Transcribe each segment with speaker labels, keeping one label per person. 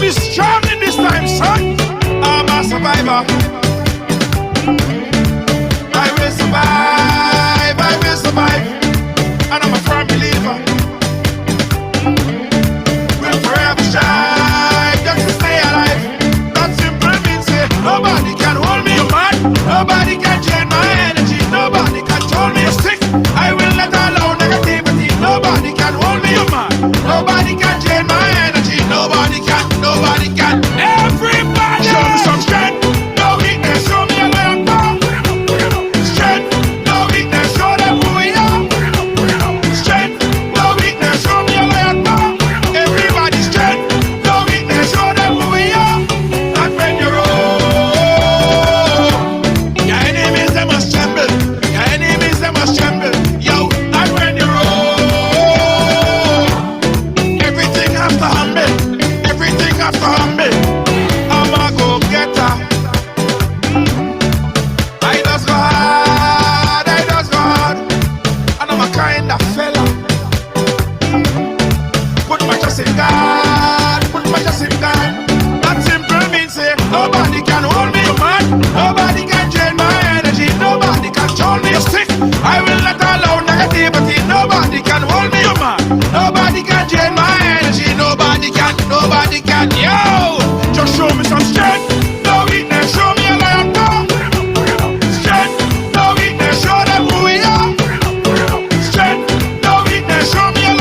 Speaker 1: be strong in this time, son. I'm a survivor. I will survive, I will survive. And I'm a firm believer. We'll forever strive just to stay alive. That simple means say, nobody can hold me, man. Nobody can drain my energy. Nobody can hold me sick. I will let alone negativity. Nobody can hold me, man. Nobody can drain my energy. Nobody can, nobody can. Everybody show me some strength. No weakness, show me a lion power. Strength, no weakness, show them who we are. Strength, no weakness, show me a lion power. Everybody strength, no weakness, show them who we are. And when you roll, your enemies they must tremble. Your enemies they must tremble. Yo, and when you roll, everything has to humble. Everything has to humble. I'm a go-getter. I does go hard, I does go hard. And I'm a kind of fella. Put my trust in God, put my trust in God. That simple means say, nobody can hold me, man. Nobody can drain my energy. Nobody can control me sick. I will not allow negativity. Nobody can hold me, man. Nobody can drain my energy. Nobody can, nobody can. Yo, just show me some strength. No weakness, show me a lion power. Strength, no weakness, show them who we are. Strength, no weakness, show me a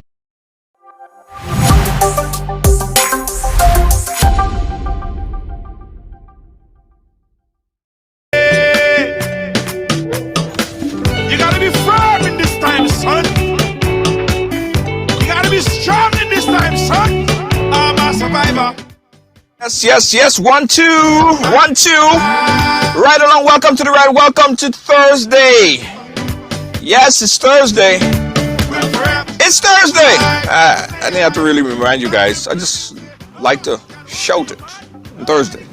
Speaker 1: You gotta be firm in this time, son. You gotta be strong in this time, son. I'm a survivor.
Speaker 2: Yes, yes, yes. 1, 2, 1, 2. Right along. Welcome to the ride. Welcome to Thursday. Yes, it's Thursday. It's Thursday. I didn't have to really remind you guys. I just like to shout it. Thursday.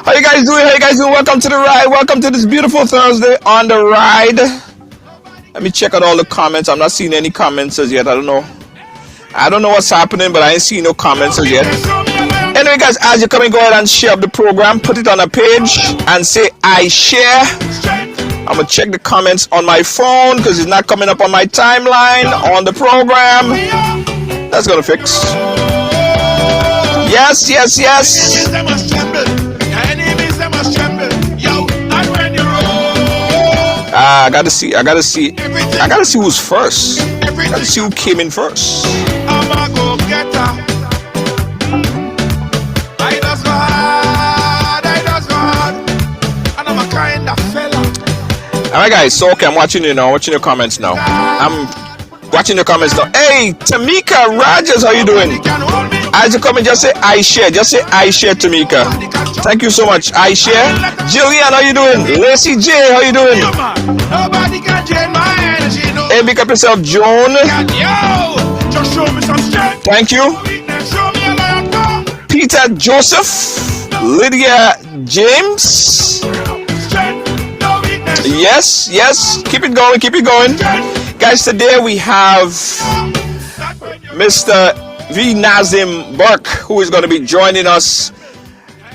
Speaker 2: How you guys doing? How you guys doing? Welcome to the ride. Welcome to this beautiful Thursday on the ride. Let me check out all the comments. I'm not seeing any comments as yet. I don't know what's happening, but I ain't seeing no comments as yet. Anyway, guys, as you're coming, go ahead and share the program. Put it on a page and say, I share. I'm going to check the comments on my phone because it's not coming up on my timeline on the program. That's going to fix. Yes, yes, yes. I gotta see who's first. I gotta see who came in first.
Speaker 1: I'm a go-getter. I does go hard, I does go hard. And I'm a kind of fella.
Speaker 2: Alright guys, so okay, I'm watching you now, watching your comments now. I'm watching your comments now. Hey, Tamika Rogers, how you doing? As you come in, just say I share. Just say I share, Tamika. Thank you so much. I share. Jillian, how you doing? Lacey J, how you doing?
Speaker 1: Nobody can drain my energy.
Speaker 2: Hey, pick up yourself, Joan.
Speaker 1: Just show me some strength.
Speaker 2: Thank you.
Speaker 1: Show me a lion power.
Speaker 2: Peter Joseph. Lydia James. Yes, yes. Keep it going, keep it going. Guys, today we have Mr. V. Nazim Burke, who is going to be joining us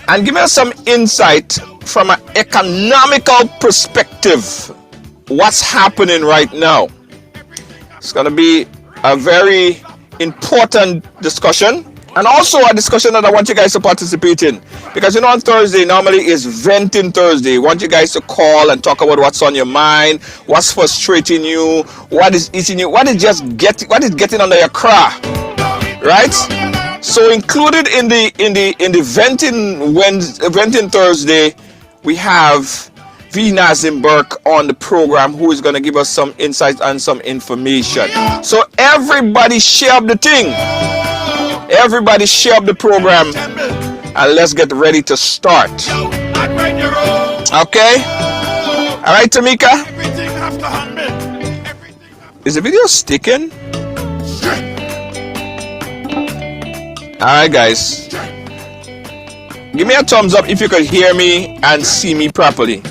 Speaker 2: and giving us some insight from an economical perspective. What's happening right now? It's going to be a very important discussion, and also a discussion that I want you guys to participate in, because on Thursday normally is venting Thursday. I want you guys to call and talk about what's on your mind, what's frustrating you, what is eating you, what is getting under your craw, right? So included in the venting Thursday, we have V. Nazim Burke on the program, who is going to give us some insights and some information. So everybody share up the thing. Everybody share up the program, and let's get ready to start. Okay? All right, Tamika? Is the video sticking? All right, guys. Give me a thumbs up if you could hear me and see me properly.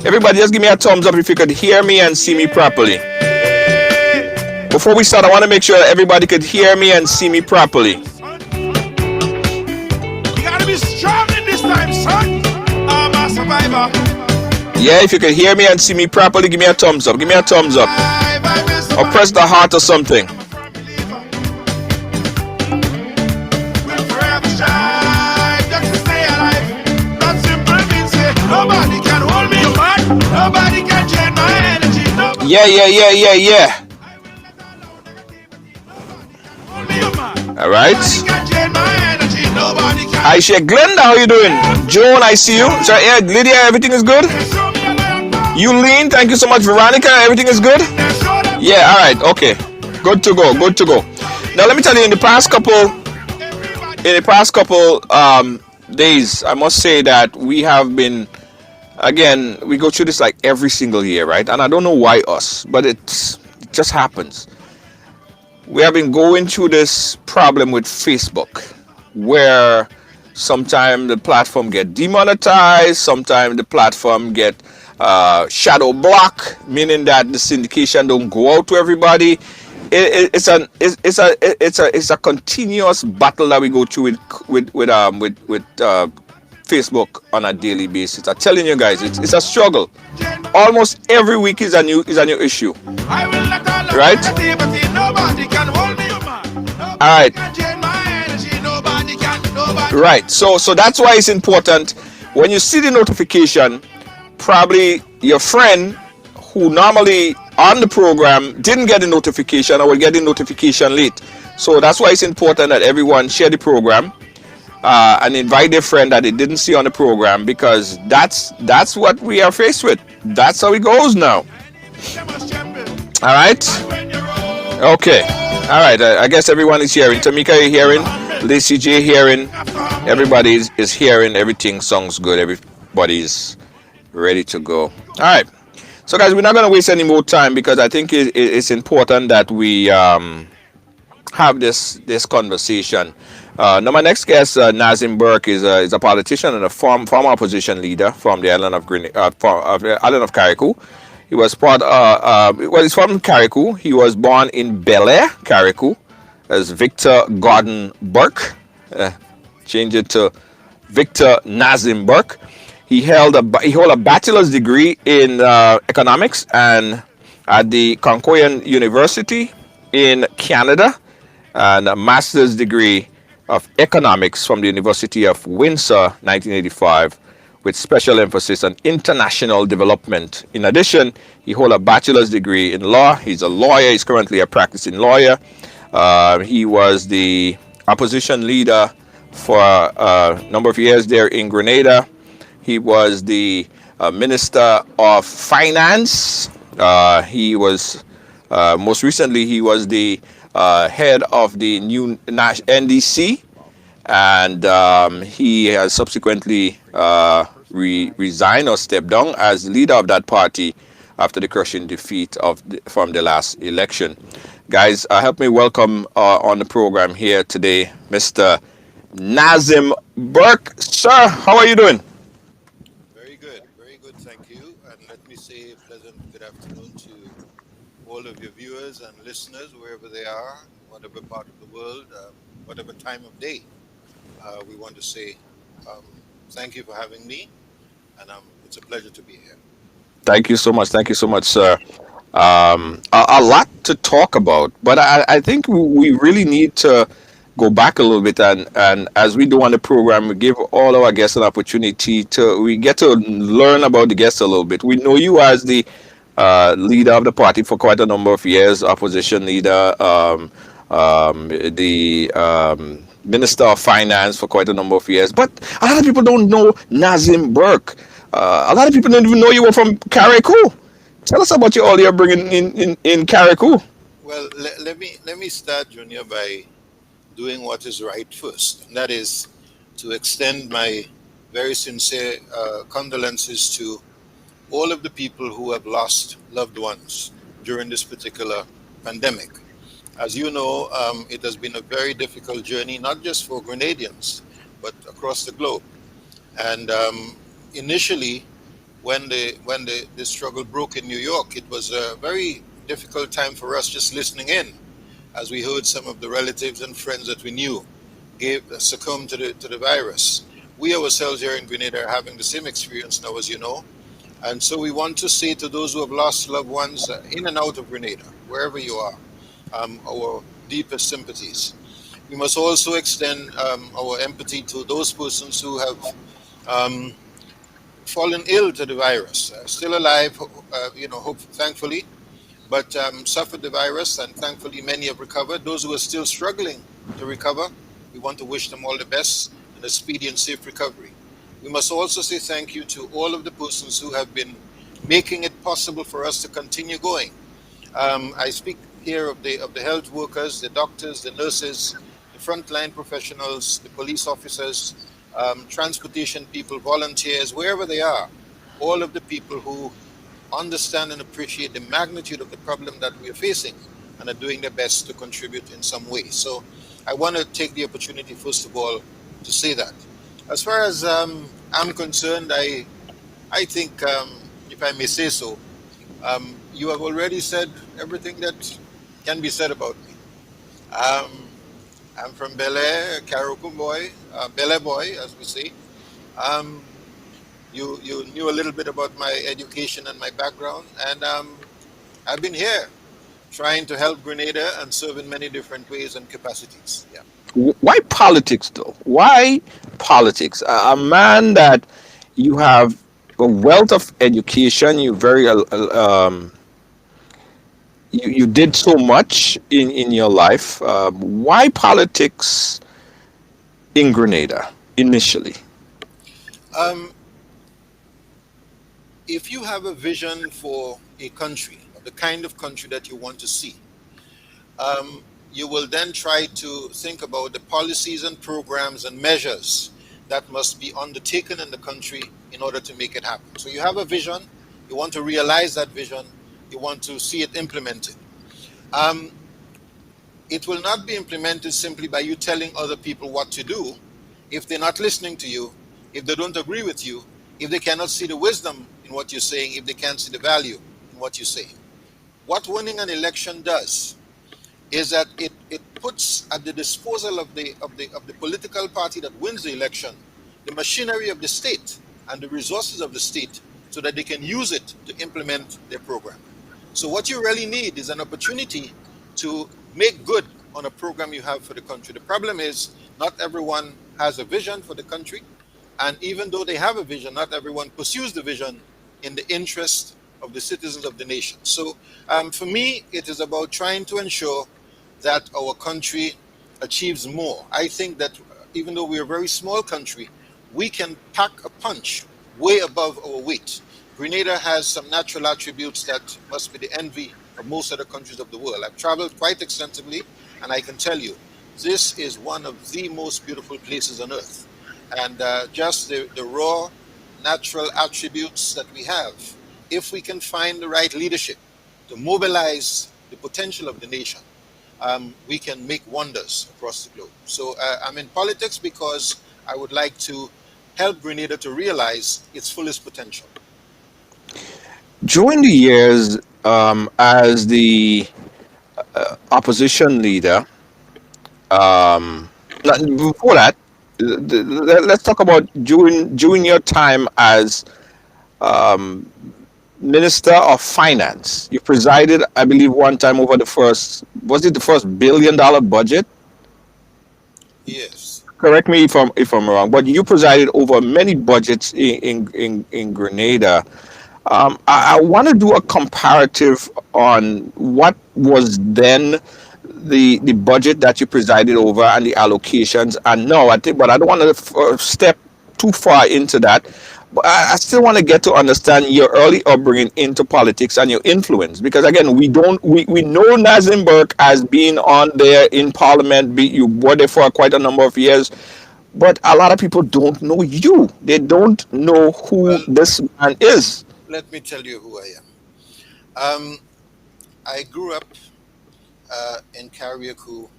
Speaker 2: Everybody, just give me a thumbs up if you could hear me and see me properly. Before we start, I want to make sure that everybody could hear me and see me properly.
Speaker 1: time, son. I'm a survivor.
Speaker 2: Yeah, if you can hear me and see me properly, give me a thumbs up. Give me a thumbs up.
Speaker 1: I will
Speaker 2: Or
Speaker 1: survive.
Speaker 2: press the heart or something.
Speaker 1: I'm a firm believer. We'll forever strive just to stay alive. That simple means say nobody can hold me apart. Nobody can change my energy. Nobody
Speaker 2: Yeah.
Speaker 1: hold me apart.
Speaker 2: All right.
Speaker 1: Nobody can change my energy. Nobody can
Speaker 2: Aisha, Glenda, how you doing? Joan, I see you. So, yeah, Lydia, everything is good?
Speaker 1: show me a lion.
Speaker 2: Eulene, thank you so much. Veronica, everything is good?
Speaker 1: Show them
Speaker 2: Yeah, all right, okay. Good to go, good to go. Now, let me tell you, in the past couple days, I must say that we have been, again, we go through this like every single year, right? And I don't know why us, but it just happens. We have been going through this problem with Facebook, where sometimes the platform get demonetized, sometimes the platform get shadow block, meaning that the syndication don't go out to everybody. It's a continuous battle that we go through with Facebook on a daily basis. I'm telling you guys, it's a struggle. Almost every week is a new issue.
Speaker 1: I will let all of
Speaker 2: Right?
Speaker 1: negativity. Nobody can hold me apart.
Speaker 2: All right.
Speaker 1: Can change my energy. Nobody can. Nobody.
Speaker 2: Right. So that's why it's important when you see the notification, probably your friend who normally on the program didn't get the notification or will get the notification late. So that's why it's important that everyone share the program and invite their friend that they didn't see on the program, because that's what we are faced with. That's how it goes now.
Speaker 1: They must tremble
Speaker 2: All right.
Speaker 1: when you're old.
Speaker 2: Okay. All right. I guess everyone is hearing. Tamika, you hearing? Lacey J hearing. Everybody is hearing. Everything sounds good. Everybody's ready to go. All right. So, guys, we're not going to waste any more time, because I think it's important that we have this conversation. Now, my next guest, Nazim Burke, is a politician and a former opposition leader from the island of island of Carriacou. He was he's from Carriacou. He was born in Bel Air, Carriacou, as Victor Gordon Burke. Change it to Victor Nazim Burke. He held a bachelor's degree in economics and at the Concordian University in Canada, and a master's degree of economics from the University of Windsor, 1985, with special emphasis on international development. In addition, he holds a bachelor's degree in law. He's a lawyer. He's currently a practicing lawyer. He was the opposition leader for a number of years there in Grenada. He was the Minister of Finance. He was, most recently, he was the head of the new NDC, and he has subsequently resigned or stepped down as leader of that party after the crushing defeat from the last election. Guys, help me welcome on the program here today, Mr. Nazim Burke. Sir, how are you doing?
Speaker 3: Very good, thank you. And let me say a pleasant good afternoon to all of your viewers and listeners, wherever they are, whatever part of the world, whatever time of day. We want to say thank you for having me, and it's a pleasure to be here.
Speaker 2: Thank you so much. Thank you so much, sir. A lot to talk about, but I think we really need to go back a little bit, and as we do on the program, we give all our guests an opportunity we get to learn about the guests a little bit. We know you as the leader of the party for quite a number of years, opposition leader, the Minister of Finance for quite a number of years, but a lot of people don't know Nazim Burke. A lot of people don't even know you were from Carriacou. Tell us about all you're bringing in Carriacou.
Speaker 3: Well, let me start, Junior, by doing what is right first, and that is to extend my very sincere condolences to all of the people who have lost loved ones during this particular pandemic. As you know, it has been a very difficult journey, not just for Grenadians, but across the globe. And initially, when the struggle broke in New York, it was a very difficult time for us just listening in, as we heard some of the relatives and friends that we knew succumbed to the virus. We ourselves here in Grenada are having the same experience now, as you know. And so we want to say to those who have lost loved ones in and out of Grenada, wherever you are, our deepest sympathies. We must also extend our empathy to those persons who have um, fallen ill to the virus, still alive, hope, thankfully, but suffered the virus, and thankfully many have recovered. Those who are still struggling to recover, we want to wish them all the best and a speedy and safe recovery. We must also say thank you to all of the persons who have been making it possible for us to continue going. I speak here of the health workers, the doctors, the nurses, the frontline professionals, the police officers, transportation people, volunteers, wherever they are, all of the people who understand and appreciate the magnitude of the problem that we are facing and are doing their best to contribute in some way. So I want to take the opportunity, first of all, to say that. As far as I'm concerned, I think, if I may say so, you have already said everything that can be said about me. Um, I'm from Bel Air, Karakum boy, Bel Air boy, as we say. Um, you knew a little bit about my education and my background, and I've been here trying to help Grenada and serve in many different ways and capacities. Yeah.
Speaker 2: Why politics though? Why politics? A man that you have a wealth of education, you very you did so much in your life. Why politics in Grenada initially?
Speaker 3: Um, if you have a vision for a country, of the kind of country that you want to see, you will then try to think about the policies and programs and measures that must be undertaken in the country in order to make it happen. So you have a vision, you want to realize that vision, you want to see it implemented. Um, it will not be implemented simply by you telling other people what to do if they're not listening to you, if they don't agree with you, if they cannot see the wisdom in what you're saying, if they can't see the value in what you're saying. What winning an election does is that it puts at the disposal of the political party that wins the election the machinery of the state and the resources of the state so that they can use it to implement their program. So what you really need is an opportunity to make good on a program you have for the country. The problem is not everyone has a vision for the country, and even though they have a vision, not everyone pursues the vision in the interest of the citizens of the nation. So for me, it is about trying to ensure that our country achieves more. I think that even though we're a very small country, we can pack a punch way above our weight. Grenada has some natural attributes that must be the envy of most other countries of the world. I've traveled quite extensively, and I can tell you, this is one of the most beautiful places on earth. And just the raw natural attributes that we have, if we can find the right leadership to mobilize the potential of the nation, we can make wonders across the globe. So I'm in politics because I would like to help Grenada to realize its fullest potential.
Speaker 2: During the years as the opposition leader, before that, let's talk about during your time as Minister of Finance. You presided, I believe, one time over the first, was it the first $1 billion budget?
Speaker 3: Yes.
Speaker 2: Correct me if I'm wrong, but you presided over many budgets in Grenada. I want to do a comparative on what was then the budget that you presided over and the allocations. And no, I think, but I don't want to step too far into that. But I still want to get to understand your early upbringing into politics and your influence, because again, we know Nazim Burke as being on there in Parliament. You were there for quite a number of years, but a lot of people don't know you. They don't know who
Speaker 3: Well,
Speaker 2: this man is.
Speaker 3: let me tell you who I am. I grew up in Carriacou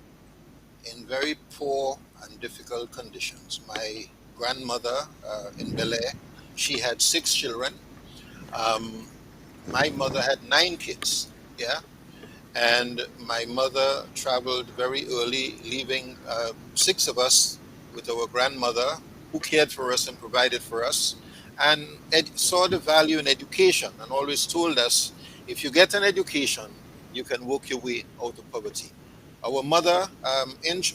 Speaker 3: in very poor and difficult conditions. My grandmother in Bel Air, she had 6 children. Um, my mother had 9 kids. Yeah. And my mother traveled very early, leaving 6 of us with our grandmother who cared for us and provided for us, and saw the value in education and always told us, if you get an education, you can work your way out of poverty. Our mother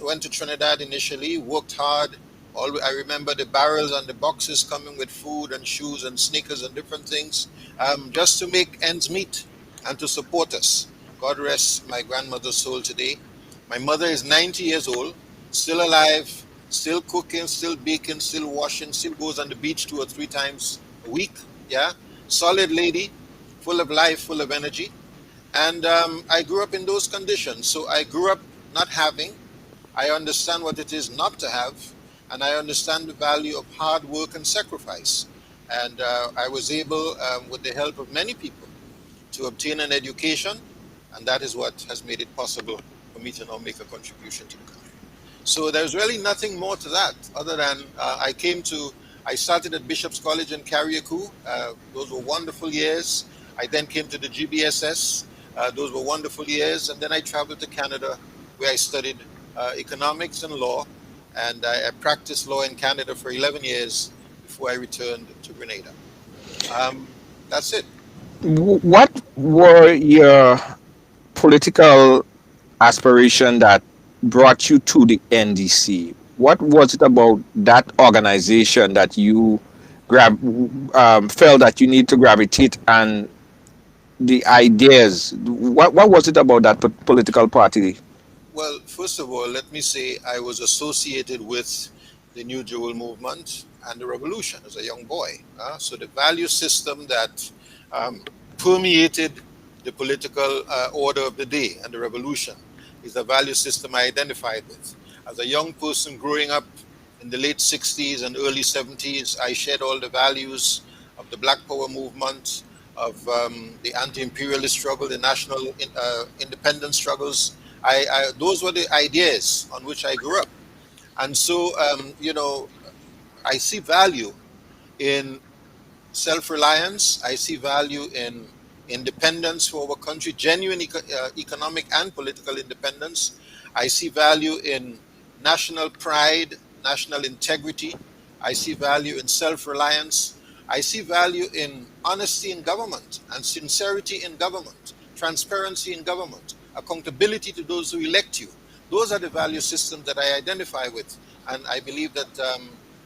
Speaker 3: went to Trinidad initially, worked hard. I remember the barrels and the boxes coming with food and shoes and sneakers and different things, just to make ends meet and to support us. God rest my grandmother's soul today. My mother is 90 years old, still alive, still cooking, still baking, still washing, still goes on the beach 2 or 3 times a week. Yeah, solid lady, full of life, full of energy. And I grew up in those conditions. So I grew up not having. I understand what it is not to have. And I understand the value of hard work and sacrifice. And I was able, with the help of many people, to obtain an education. And that is what has made it possible for me to now make a contribution to the country. So there's really nothing more to that other than I started at Bishop's College in Carriacou. Those were wonderful years. I then came to the GBSS. Those were wonderful years. And then I traveled to Canada where I studied economics and law. And I practiced law in Canada for 11 years before I returned to Grenada. Um, that's it.
Speaker 2: What were your political aspiration that brought you to the NDC? What was it about that organization that you grab felt that you need to gravitate, and the ideas? What was it about that political party?
Speaker 3: Well, first of all, let me say I was associated with the New Jewel movement and the revolution as a young boy. So the value system that um, permeated the political order of the day and the revolution is the value system I identified with. As a young person growing up in the late 60s and early 70s, I shared all the values of the Black Power movement, of the anti-imperialist struggle, the national independence struggles. Those were the ideas on which I grew up. And so, I see value in self reliance. I see value in independence for our country, genuine economic and political independence. I see value in national pride, national integrity. I see value in self reliance. I see value in honesty in government and sincerity in government, transparency in government, accountability to those who elect you. Those are the value systems that I identify with. And I believe that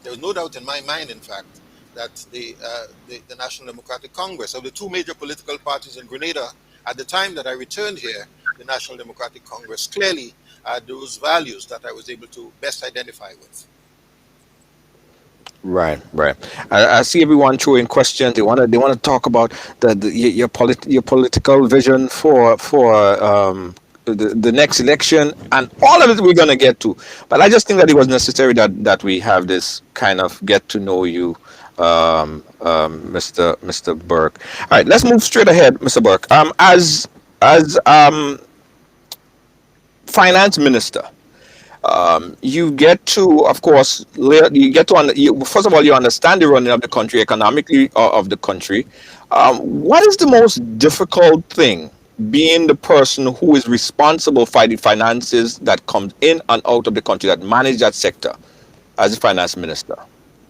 Speaker 3: there is no doubt in my mind, in fact, that the National Democratic Congress, of the two major political parties in Grenada, at the time that I returned here, the National Democratic Congress clearly had those values that I was able to best identify with.
Speaker 2: Right, right. I see everyone throwing questions. They want to talk about your political vision for the next election, and all of it we're gonna get to. But I just think that it was necessary that we have this kind of get to know you, Mr. Burke. All right, let's move straight ahead, Mr. Burke. As finance minister, you get to, of course, you get to, first of all, you understand the running of the country, economically of the country. What is the most difficult thing being the person who is responsible for the finances that comes in and out of the country, that manage that sector as a finance minister?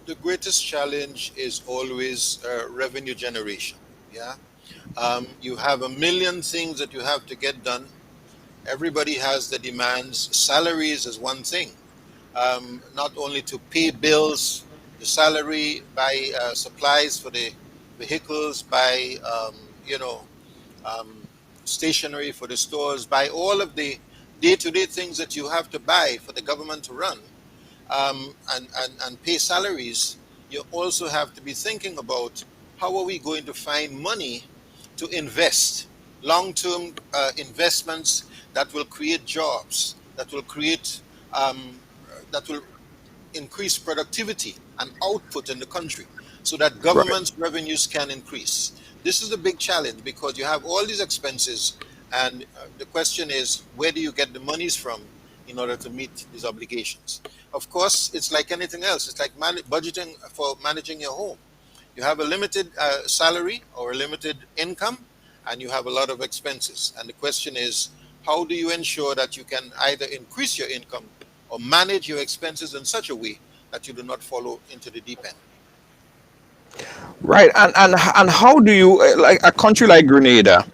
Speaker 3: The greatest challenge is always revenue generation. Yeah. You have a million things that you have to get done. Everybody has the demands. Salaries is one thing. Not only to pay bills, the salary, buy supplies for the vehicles, buy um, stationery for the stores, buy all of the day-to-day things that you have to buy for the government to run, and pay salaries. You also have to be thinking about how are we going to find money to invest, long-term investments that will create jobs, um, that will increase productivity and output in the country so that
Speaker 2: Right.
Speaker 3: government's revenues can increase. This is a big challenge because you have all these expenses, and the question is, where do you get the monies from in order to meet these obligations? Of course, it's like anything else. It's like budgeting for managing your home. You have a limited salary or a limited income, and you have a lot of expenses. And the question is, how do you ensure that you can either increase your income or manage your expenses in such a way that you do not follow into the deep end.
Speaker 2: Right. And how do you like a country like Grenada?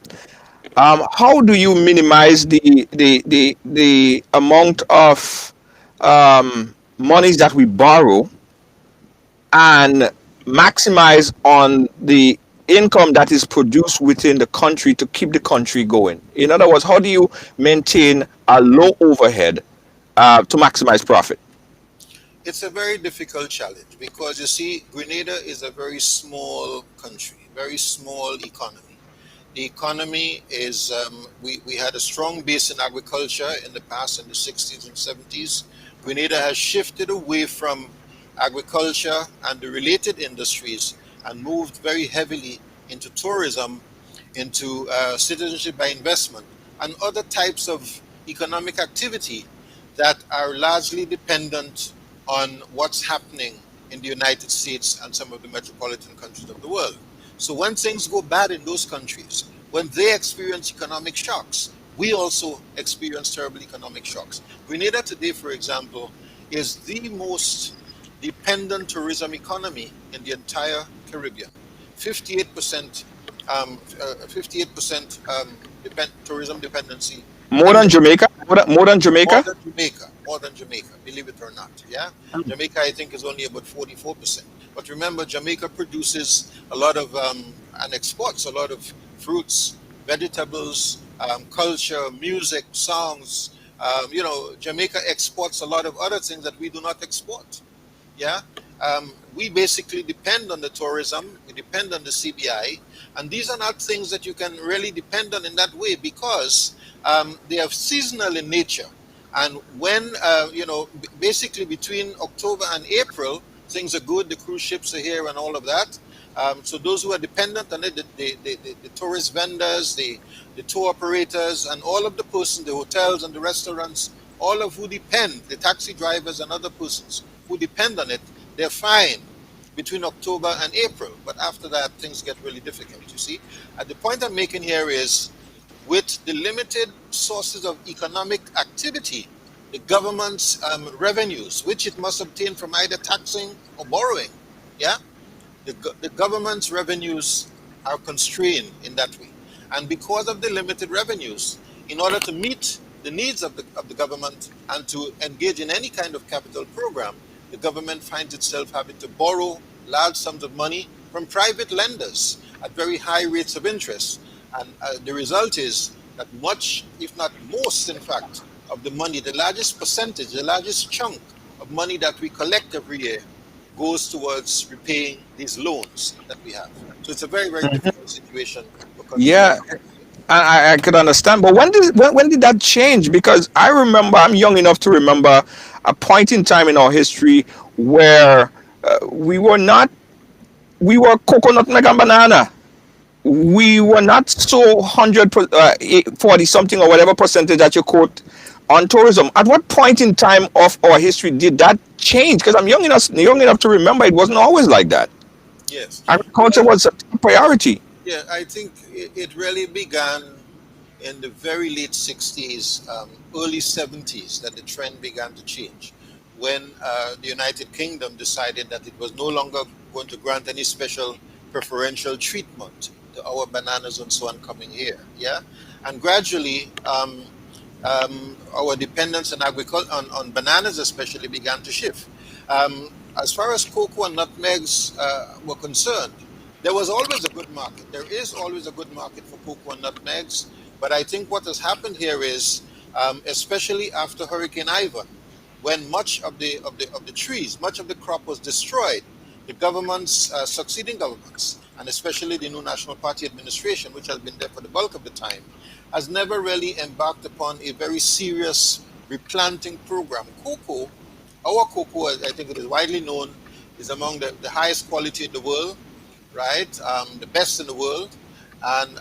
Speaker 2: How do you minimize the amount of monies that we borrow and maximize on the income that is produced within the country to keep the country going? In other words, how do you maintain a low overhead to maximize profit?
Speaker 3: It's a very difficult challenge because you see, Grenada is a very small country, very small economy. The economy is, we had a strong base in agriculture in the past, in the 60s and 70s. Grenada has shifted away from agriculture and the related industries and moved very heavily into tourism, into citizenship by investment, and other types of economic activity that are largely dependent on what's happening in the United States and some of the metropolitan countries of the world. So when things go bad in those countries, when they experience economic shocks, we also experience terrible economic shocks. Grenada today, for example, is the most dependent tourism economy in the entire Caribbean. 58%, 58% tourism dependency.
Speaker 2: More
Speaker 3: And
Speaker 2: than Jamaica? More than
Speaker 3: more
Speaker 2: Jamaica?
Speaker 3: than Jamaica, more than Jamaica, believe it or not. Yeah, Jamaica, I think, is only about 44%. But remember, Jamaica produces a lot of and exports a lot of fruits, vegetables, culture, music, songs. Jamaica exports a lot of other things that we do not export. Yeah, we basically depend on the tourism, we depend on the CBI, and these are not things that you can really depend on in that way because they are seasonal in nature. And when basically between October and April, things are good. The cruise ships are here and all of that. So those who are dependent on it, the tourist vendors, the tour operators, and all of the persons, the hotels and the restaurants, all of who depend, the taxi drivers and other persons who depend on it, they're fine between October and April. But after that, things get really difficult, you see. The point I'm making here is with the limited sources of economic activity, the government's revenues, which it must obtain from either taxing or borrowing, yeah, the government's revenues are constrained in that way. And because of the limited revenues, in order to meet the needs of the government and to engage in any kind of capital program, the government finds itself having to borrow large sums of money from private lenders at very high rates of interest. And the result is that much, if not most, in fact, of the money, the largest percentage, the largest chunk of money that we collect every year goes towards repaying these loans that we have. So it's a very, very difficult situation for countries like
Speaker 2: Yeah,
Speaker 3: ours.
Speaker 2: I could understand. But when did that change? Because I remember, I'm young enough to remember a point in time in our history where we were not, we were coconut, mega, and banana. We were not so 40 something or whatever percentage that you quote on tourism. At what point in time of our history did that change? Because I'm young enough to remember it wasn't always like that.
Speaker 3: Yes.
Speaker 2: Agriculture
Speaker 3: Well,
Speaker 2: was a priority.
Speaker 3: yeah, I think it really began in the very late 60s, early 70s, that the trend began to change when the United Kingdom decided that it was no longer going to grant any special preferential treatment to our bananas and so on coming here. Yeah. And gradually, our dependence on agriculture, on bananas especially, began to shift. As far as cocoa and nutmegs were concerned, there was always a good market. There is always a good market for cocoa and nutmegs. But I think what has happened here is, especially after Hurricane Ivan, when much of the trees, much of the crop was destroyed, the governments, succeeding governments, and especially the new National Party administration, which has been there for the bulk of the time, has never really embarked upon a very serious replanting program. Cocoa, our cocoa, I think it is widely known, is among the highest quality in the world, right? The best in the world, and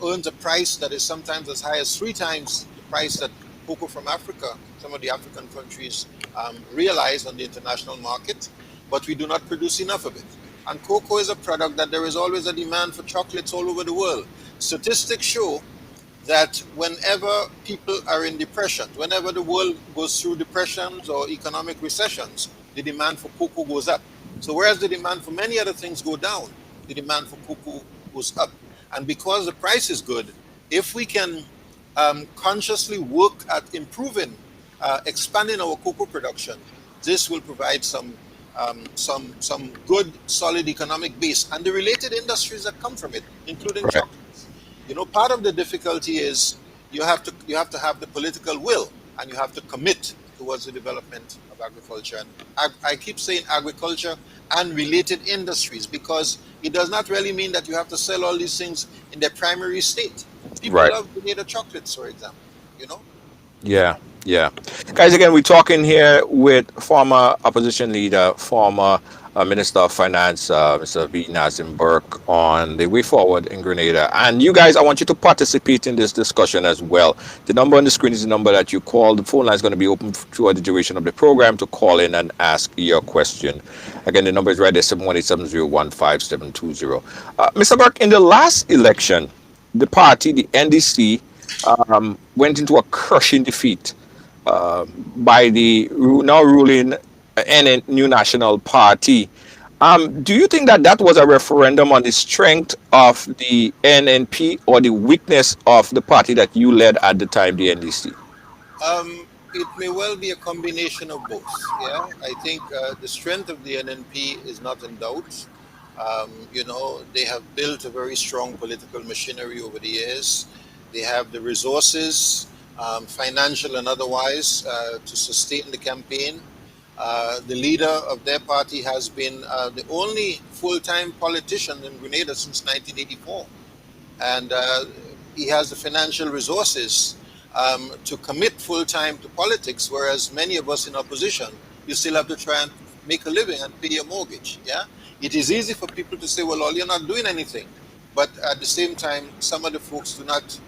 Speaker 3: earns a price that is sometimes as high as three times the price that cocoa from Africa, some of the African countries, realize on the international market, but we do not produce enough of it. And cocoa is a product that there is always a demand for chocolates all over the world. Statistics show that whenever people are in depression, whenever the world goes through depressions or economic recessions, the demand for cocoa goes up. So whereas the demand for many other things go down, the demand for cocoa goes up. And because the price is good, if we can consciously work at improving, expanding our cocoa production, this will provide some good, solid economic base and the related industries that come from it, including
Speaker 2: Right.
Speaker 3: chocolates. Part of the difficulty is you have to have the political will, and you have to commit towards the development of agriculture. And I keep saying agriculture and related industries because it does not really mean that you have to sell all these things in their primary state. People
Speaker 2: Right.
Speaker 3: love Grenada chocolates, for example. You know.
Speaker 2: Yeah, yeah. Guys, again, we're talking here with former opposition leader, former Minister of Finance, Mr. V. Nazim Burke, on the way forward in Grenada. And you guys, I want you to participate in this discussion as well. The number on the screen is the number that you call. The phone line is going to be open throughout the duration of the program to call in and ask your question. Again, the number is right there, 718-701-5720. Mr. Burke, in the last election, the party, the NDC, went into a crushing defeat by the now ruling New National Party. Do you think that that was a referendum on the strength of the NNP or the weakness of the party that you led at the time, the NDC?
Speaker 3: It may well be a combination of both. Yeah, I think the strength of the NNP is not in doubt. They have built a very strong political machinery over the years. They have the resources, financial and otherwise, to sustain the campaign. The leader of their party has been the only full-time politician in Grenada since 1984, and he has the financial resources to commit full time to politics, whereas many of us in opposition, you still have to try and make a living and pay your mortgage. Yeah, it is easy for people to say, "Well, all you're not doing anything," but at the same time, some of the folks do not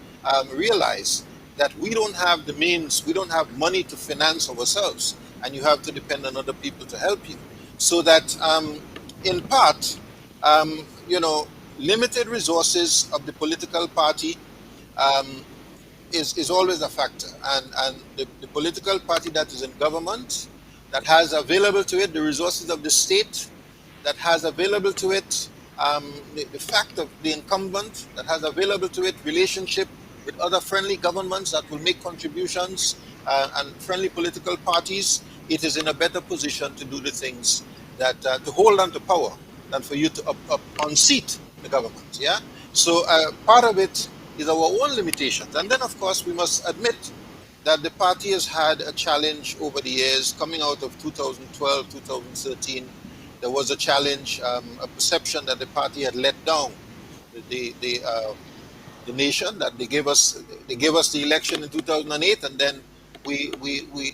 Speaker 3: realize that we don't have the means, we don't have money to finance ourselves, and you have to depend on other people to help you. So that, in part, um, you know, limited resources of the political party um, is always a factor. And the political party that is in government, that has available to it the resources of the state, that has available to it the fact of the incumbent, that has available to it relationship with other friendly governments that will make contributions, and friendly political parties, it is in a better position to do the things that to hold on to power than for you to unseat the government. Yeah. So part of it is our own limitations, and then of course we must admit that the party has had a challenge over the years. Coming out of 2012, 2013, there was a challenge, a perception that the party had let down the the, uh, the nation, that they gave us the election in 2008, and then we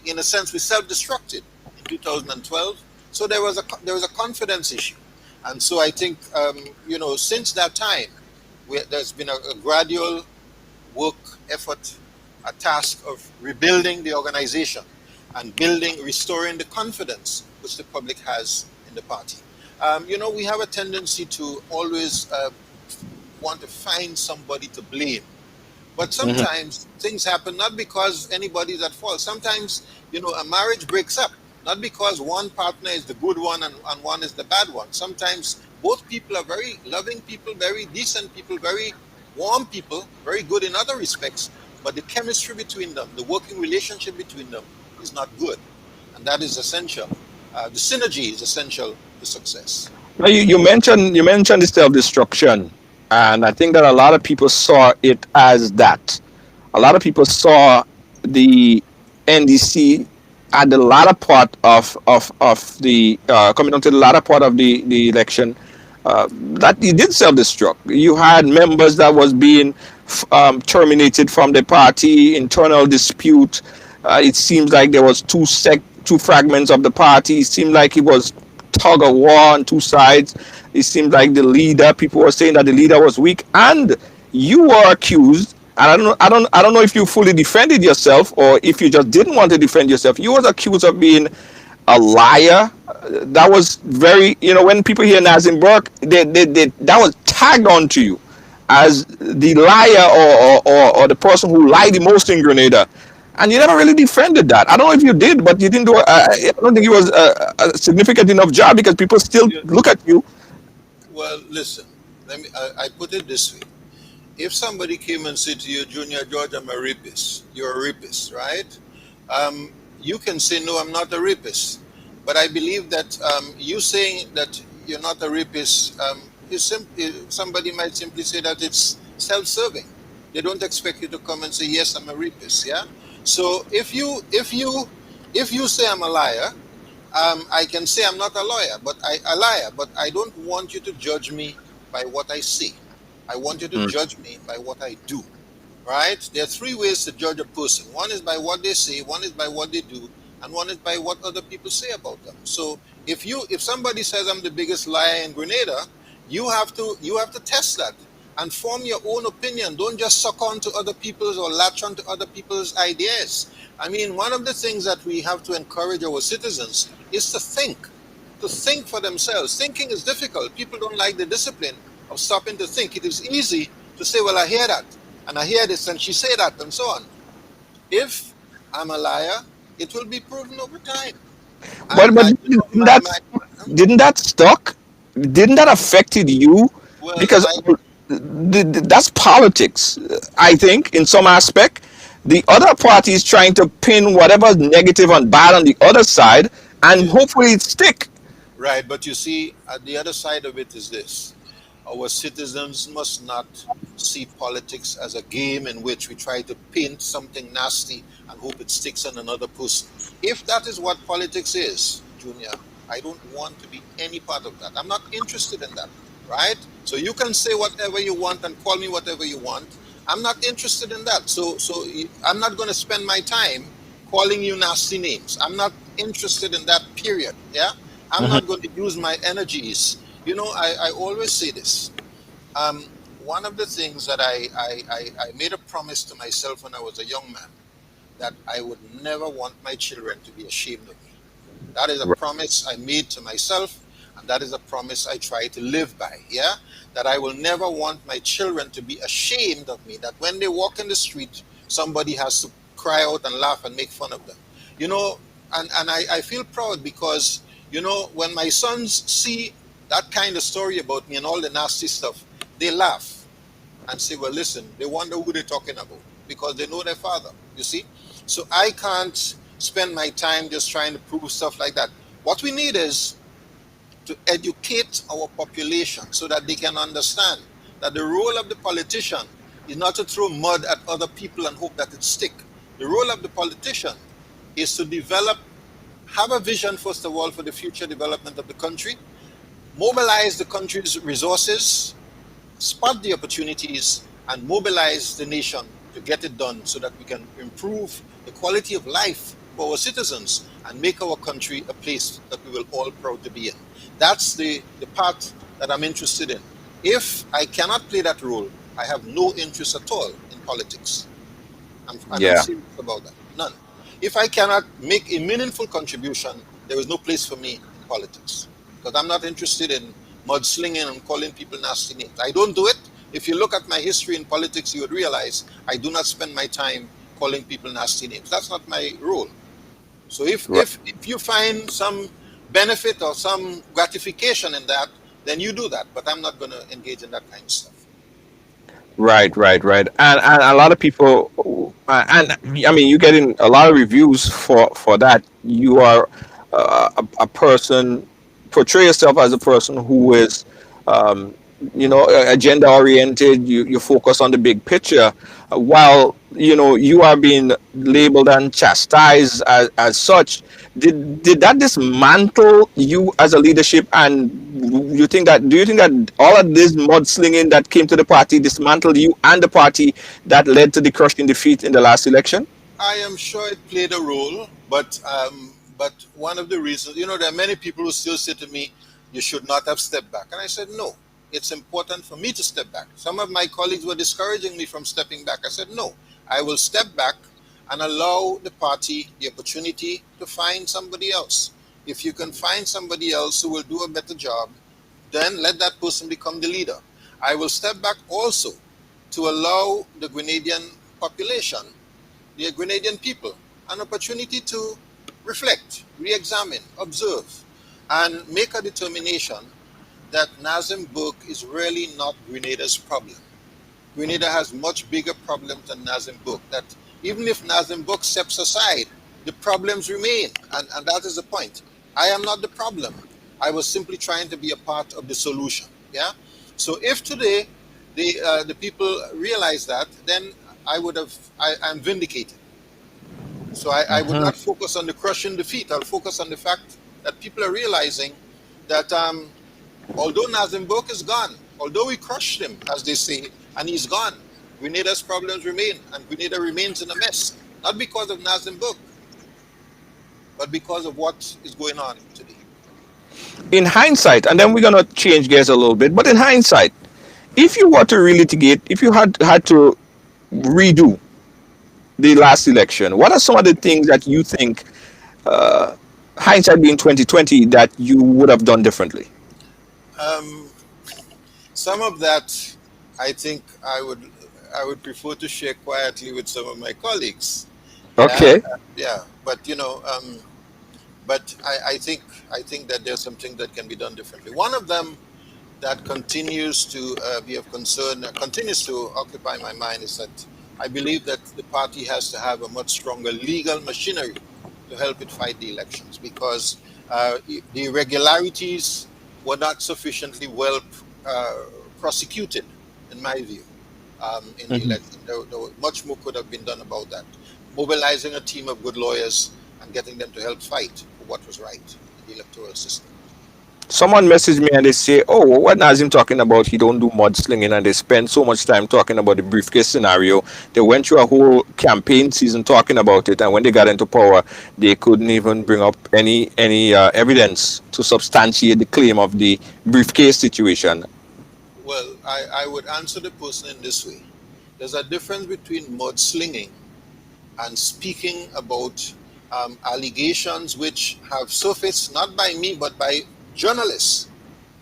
Speaker 3: in a sense we self-destructed in 2012. So there was a confidence issue, and so I think since that time there's been a gradual work effort, a task of rebuilding the organization and restoring the confidence which the public has in the party. We have a tendency to always want to find somebody to blame. But
Speaker 2: Hmm.
Speaker 3: sometimes things happen not because anybody's at fault. Sometimes, a marriage breaks up, not because one partner is the good one and one is the bad one. Sometimes both people are very loving people, very decent people, very warm people, very good in other respects, but the chemistry between them, the working relationship between them is not good. And that is essential. The synergy is essential to success.
Speaker 2: Now, you mentioned the self-destruction, and I think that a lot of people saw it as that. A lot of people saw the NDC at the latter part of the coming on to the latter part of the election, that he did self-destruct. You had members that was being terminated from the party, internal dispute. It seems like there was two fragments of the party. It seemed like it was tug of war on two sides. It seemed like the leader, people were saying that the leader was weak, and you were accused. And I don't know if you fully defended yourself or if you just didn't want to defend yourself. You was accused of being a liar. That was very, when people hear Nazim Burke, that was tagged onto you as the liar, or the person who lied the most in Grenada. And you never really defended that. I don't know if you did, but you didn't do. I don't think it was a significant enough job because people still
Speaker 3: Yeah.
Speaker 2: look at you.
Speaker 3: Well, listen. I put it this way. If somebody came and said to you, Junior George, I'm a rapist, you're a rapist, right? You can say, no, I'm not a rapist. But I believe that you saying that you're not a rapist, somebody might simply say that it's self-serving. They don't expect you to come and say, yes, I'm a rapist. Yeah. So if you say I'm a liar, I can say I'm not a liar, but I don't want you to judge me by what I say. I want you to
Speaker 2: Mm.
Speaker 3: judge me by what I do. Right? There are three ways to judge a person. One is by what they say, one is by what they do, and one is by what other people say about them. So if somebody says I'm the biggest liar in Grenada, you have to test that and form your own opinion. Don't just suck on to other people's or latch on to other people's ideas. I mean, one of the things that we have to encourage our citizens is to think for themselves. Thinking is difficult. People don't like the discipline of stopping to think. It is easy to say, well, I hear that, and I hear this, and she say that, and so on. If I'm a liar, it will be proven over time.
Speaker 2: But didn't that stuck? Didn't that affected you?
Speaker 3: Well,
Speaker 2: Because that's politics. I think in some aspect, the other party is trying to pin whatever negative and bad on the other side, and
Speaker 3: yeah,
Speaker 2: hopefully it stick.
Speaker 3: right. But you see, the other side of it is this: our citizens must not see politics as a game in which we try to paint something nasty and hope it sticks on another person. If that is what politics is, Junior, I don't want to be any part of that. I'm not interested in that, right? So you can say whatever you want and call me whatever you want. I'm not interested in that. I'm not going to spend my time calling you nasty names. I'm not interested in that, period. Yeah? I'm not going to use my energies. I always say this. Um, One of the things that I made a promise to myself when I was a young man, that I would never want my children to be ashamed of me. That is a promise I made to myself, and that is a promise I try to live by. Yeah, that I will never want my children to be ashamed of me. That when they walk in the street, somebody has to cry out and laugh and make fun of them. You know, and I feel proud because when my sons see that kind of story about me and all the nasty stuff, they laugh and say, well, listen, they wonder who they're talking about because they know their father, you see? So I can't spend my time just trying to prove stuff like that. What we need is to educate our population so that they can understand that the role of the politician is not to throw mud at other people and hope that it stick. The role of the politician is to have a vision, first of all, for the future development of the country, mobilize the country's resources, spot the opportunities, and mobilize the nation to get it done so that we can improve the quality of life for our citizens and make our country a place that we will all proud to be in. That's the part that I'm interested in. If I cannot play that role, I have no interest at all in politics. I'm
Speaker 2: Yeah.
Speaker 3: serious about that. None. If I cannot make a meaningful contribution, there is no place for me in politics because I'm not interested in mudslinging and calling people nasty names. I don't do it. If you look at my history in politics, you would realize I do not spend my time calling people nasty names. That's not my role. So if
Speaker 2: Right.
Speaker 3: if if you find some benefit or some gratification in that, then you do that. But I'm not going to engage in that kind of stuff.
Speaker 2: Right. And a lot of people, and I mean, you're getting a lot of reviews for that. You are a person, portray yourself as a person who is, um, agenda oriented. You focus on the big picture, while you are being labeled and chastised as such. Did that dismantle you as a leadership? And do you think that all of this mudslinging that came to the party dismantled you and the party that led to the crushing defeat in the last election?
Speaker 3: I am sure it played a role, but one of the reasons, there are many people who still say to me, "You should not have stepped back," and I said, "No, it's important for me to step back." Some of my colleagues were discouraging me from stepping back. I said, "No, I will step back and allow the party the opportunity to find somebody else. If you can find somebody else who will do a better job, then let that person become the leader. I will step back also to allow the Grenadian population the Grenadian people an opportunity to reflect, re-examine, observe, and make a determination that Nazim Book is really not Grenada's problem. Grenada has much bigger problems than Nazim Book. That even if Nazim Book steps aside, the problems remain, and that is the point. I am not the problem. I was simply trying to be a part of the solution. Yeah. So if today the people realize that, then I'm vindicated. So I would
Speaker 2: Mhm.
Speaker 3: not focus on the crushing defeat. I'll focus on the fact that people are realizing that although Nazim Burke is gone, although we crushed him, as they say, and he's gone, Grenada's problems remain, and Grenada remains in a mess. Not because of Nazim Burke, but because of what is going on today.
Speaker 2: In hindsight, and then we're gonna change gears a little bit, but in hindsight, if you were to relitigate, if you had to redo the last election, what are some of the things that you think, hindsight being 2020, that you would have done differently?
Speaker 3: Um, some of that, I think, I would prefer to share quietly with some of my colleagues. Yeah,
Speaker 2: Okay.
Speaker 3: yeah. But but I think that there's something that can be done differently. One of them that continues to be of concern, continues to occupy my mind, is that I believe that the party has to have a much stronger legal machinery to help it fight the elections, because the irregularities were not sufficiently well uh, prosecuted, in my view, in the
Speaker 2: Mhm.
Speaker 3: election. Much more could have been done about that. Mobilizing a team of good lawyers and getting them to help fight for what was right in the electoral system.
Speaker 2: Someone messaged me and they say, "Oh, what Nazim talking about? He don't do mudslinging," and they spend so much time talking about the briefcase scenario. They went through a whole campaign season talking about it, and when they got into power, they couldn't even bring up any evidence to substantiate the claim of the briefcase situation.
Speaker 3: Well, I would answer the person in this way. There's a difference between mudslinging and speaking about allegations which have surfaced not by me but by journalists.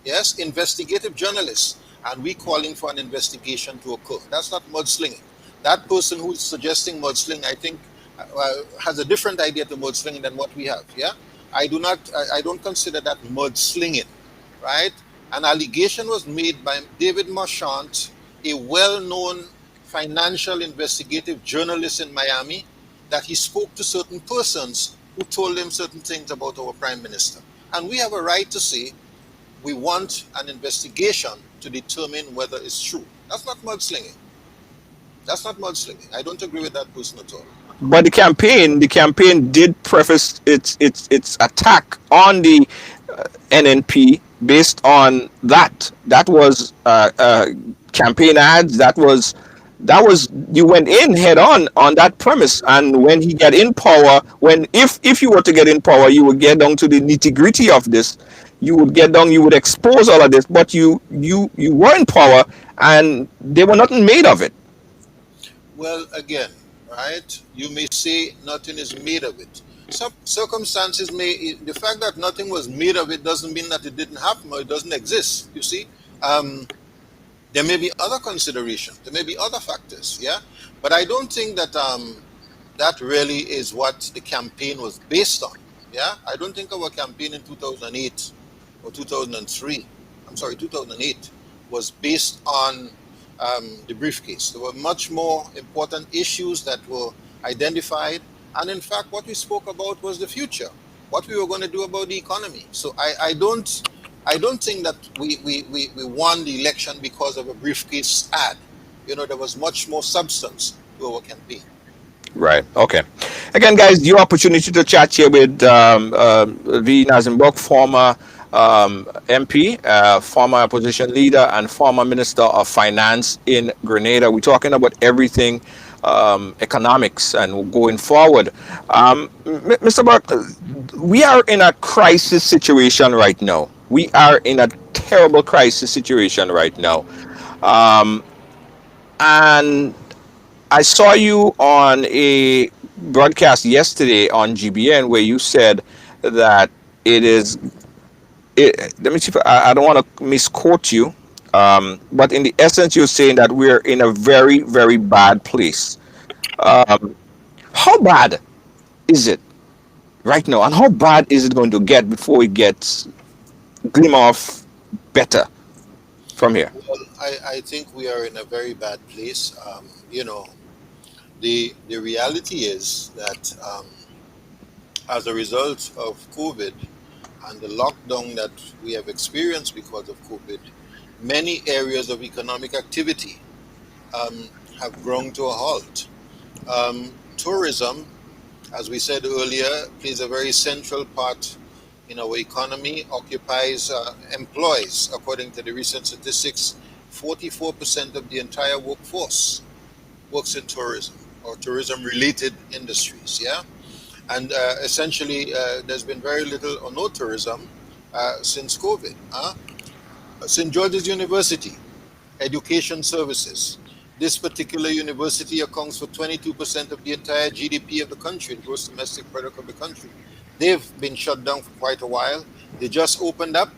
Speaker 3: Yes, investigative journalists, and we calling for an investigation to occur. That's not mudslinging. That person who's suggesting mudslinging, I think, has a different idea to mudslinging than what we have. Yeah, I do not. I don't consider that mudslinging, right? An allegation was made by David Marchant, a well-known financial investigative journalist in Miami, that he spoke to certain persons who told him certain things about our prime minister, and we have a right to say we want an investigation to determine whether it's true. That's not mudslinging. That's not mudslinging. I don't agree with that person at all.
Speaker 2: But the campaign did preface its attack on the NNP based on that. That was campaign ads. That was you went in head on that premise. And when he get in power, when if you were to get in power, you would get down to the nitty gritty of this. You would get down. You would expose all of this. But you were in power, and they were nothing made of it.
Speaker 3: Well, again, right? You may say nothing is made of it. Some circumstances may, the fact that nothing was made of it doesn't mean that it didn't happen or it doesn't exist. You see, um, there may be other considerations, there may be other factors, yeah. But I don't think that that really is what the campaign was based on. Yeah, I don't think our campaign in 2008 or 2003, I'm sorry, 2008, was based on the briefcase. There were much more important issues that were identified, and in fact, what we spoke about was the future, what we were going to do about the economy. So I don't think that we won the election because of a briefcase ad. You know, there was much more substance to our campaign.
Speaker 2: Right. Okay. Again, guys, your opportunity to chat here with V. Nazimbok, former MP, former opposition leader, and former Minister of Finance in Grenada. We're talking about everything economics and going forward. Mr. Burke, we are in a crisis situation right now. We are in a terrible crisis situation right now. Um, and I saw you on a broadcast yesterday on GBN where you said that it is. Let me see if I don't want to misquote you, but in the essence, you're saying that we're in a very, very bad place. How bad is it right now, and how bad is it going to get before it gets glimmer of better from here?
Speaker 3: Well, I think we are in a very bad place. The reality is that as a result of COVID and the lockdown that we have experienced because of COVID, many areas of economic activity have grown to a halt. Tourism, as we said earlier, plays a very central part in our economy, employs, according to the recent statistics, 44% of the entire workforce works in tourism or tourism related industries. Yeah. And essentially, there's been very little or no tourism since COVID. St. George's University, education services. This particular university accounts for 22% of the entire GDP of the country, the gross domestic product of the country. They've been shut down for quite a while. They just opened up,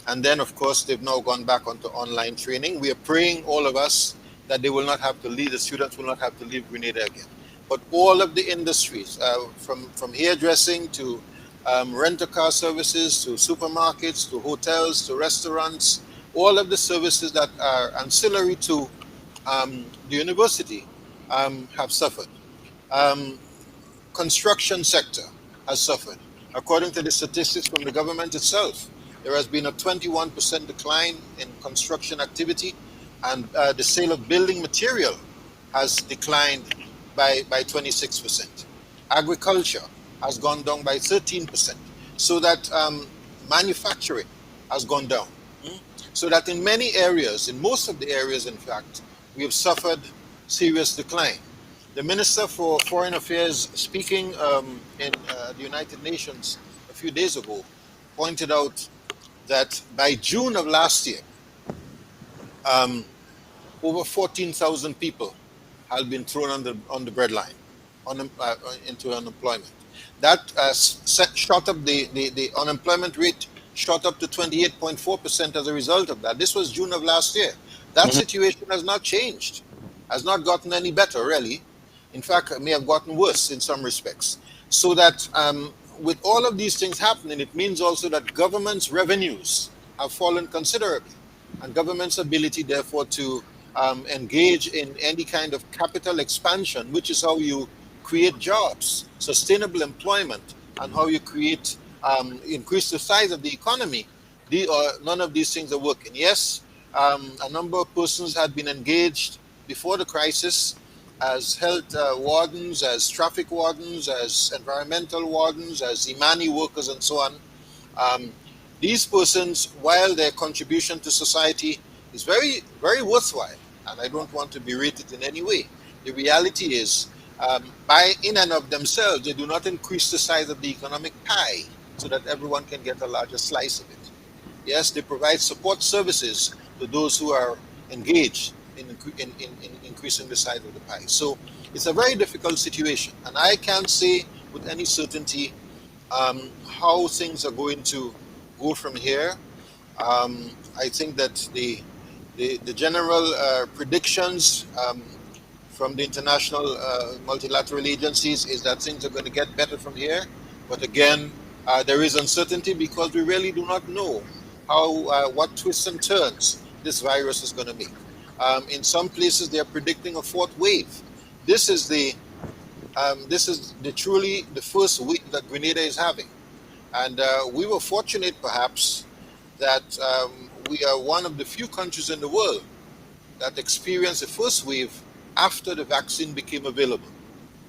Speaker 3: and then, of course, they've now gone back onto online training. We are praying, all of us, that they will not have to leave, the students will not have to leave Grenada again. But all of the industries, from hairdressing to rental car services to supermarkets to hotels to restaurants, all of the services that are ancillary to the university have suffered. Um, Construction sector has suffered. According to the statistics from the government itself, there has been a 21% decline in construction activity, and the sale of building material has declined by 26%. Agriculture has gone down by 13%, so that manufacturing has gone down. Mm. So that in many areas, in most of the areas, in fact, we have suffered serious decline. The Minister for Foreign Affairs, speaking in the United Nations a few days ago, pointed out that by June of last year, um, over 14,000 people had been thrown on the breadline, into unemployment. That shot up the unemployment rate shot up to 28.4% as a result of that. This was June of last year. That
Speaker 2: Mhm.
Speaker 3: situation has not changed, has not gotten any better, really. In fact, it may have gotten worse in some respects. So that with all of these things happening, it means also that government's revenues have fallen considerably, and government's ability, therefore, to engage in any kind of capital expansion, which is how you create jobs, sustainable employment, and how you increase the size of the economy. None of these things are working. Yes, a number of persons had been engaged before the crisis as health wardens, as traffic wardens, as environmental wardens, as Imani workers, and so on. Um, these persons, while their contribution to society is very, very worthwhile, and I don't want to berate it in any way, the reality is, by in and of themselves, they do not increase the size of the economic pie so that everyone can get a larger slice of it. Yes, they provide support services to those who are engaged in increasing the size of the pie. So it's a very difficult situation, and I can't say with any certainty how things are going to go from here. I think that the general predictions from the international multilateral agencies is that things are going to get better from here. But again, there is uncertainty because we really do not know how what twists and turns this virus is going to make. In some places, they are predicting a fourth wave. This is the truly the first wave that Grenada is having, and we were fortunate, perhaps, that we are one of the few countries in the world that experienced the first wave after the vaccine became available.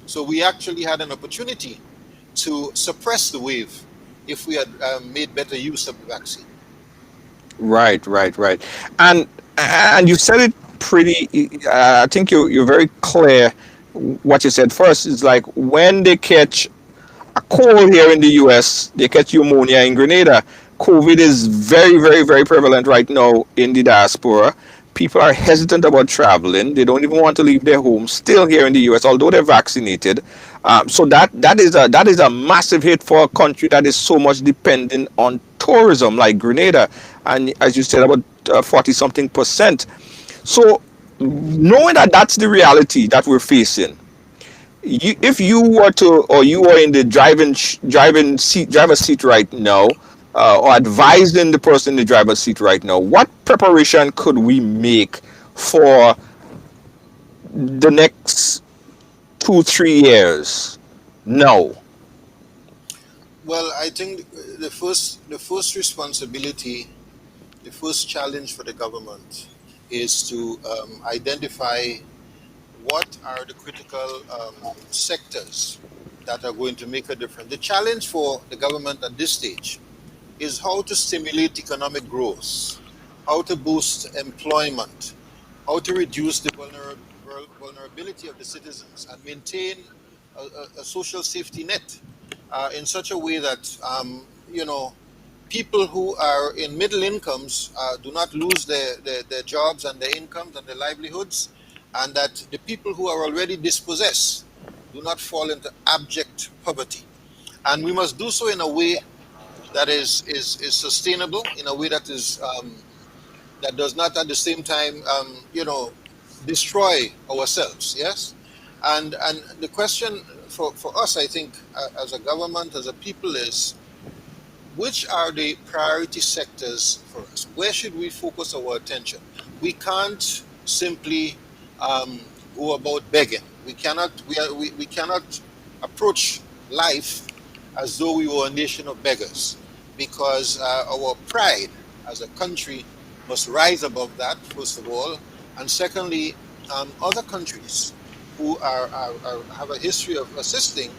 Speaker 3: So we actually had an opportunity to suppress the wave if we had made better use of the vaccine.
Speaker 2: Right, right, right. And you said it pretty. I think you're very clear. What you said first is like when they catch a cold here in the US, they catch pneumonia in Grenada. COVID is very, very, very prevalent right now in the diaspora. People are hesitant about traveling. They don't even want to leave their homes. Still here in the US, although they're vaccinated. So that is a massive hit for a country that is so much dependent on tourism, like Grenada, and as you said, about 40 something percent. So knowing that that's the reality that we're facing, if you were to, or you were in the driver's seat right now, or advising the person in the driver's seat right now, what preparation could we make for the next 2 3 years? No.
Speaker 3: Well, I think the first responsibility, the first challenge for the government is to identify what are the critical sectors that are going to make a difference. The challenge for the government at this stage is how to stimulate economic growth, how to boost employment, how to reduce the vulnerability of the citizens and maintain a social safety net in such a way that people who are in middle incomes do not lose their jobs and their incomes and their livelihoods, and that the people who are already dispossessed do not fall into abject poverty. And we must do so in a way that is sustainable, in a way that is that does not at the same time destroy ourselves. Yes, and the question for us, I think, as a government, as a people, is which are the priority sectors for us? Where should we focus our attention? We can't simply um, go about begging. We cannot approach life as though we were a nation of beggars, because our pride as a country must rise above that, first of all, and secondly, other countries who have a history of assisting,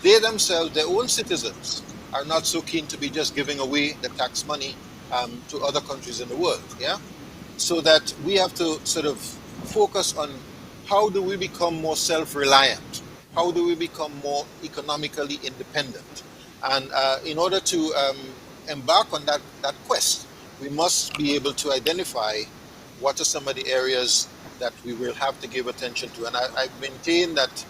Speaker 3: they themselves, their own citizens, are not so keen to be just giving away the tax money to other countries in the world. Yeah, so that we have to sort of focus on how do we become more self-reliant, how do we become more economically independent, and in order to embark on that quest, we must be able to identify what are some of the areas that we will have to give attention to. And I maintain that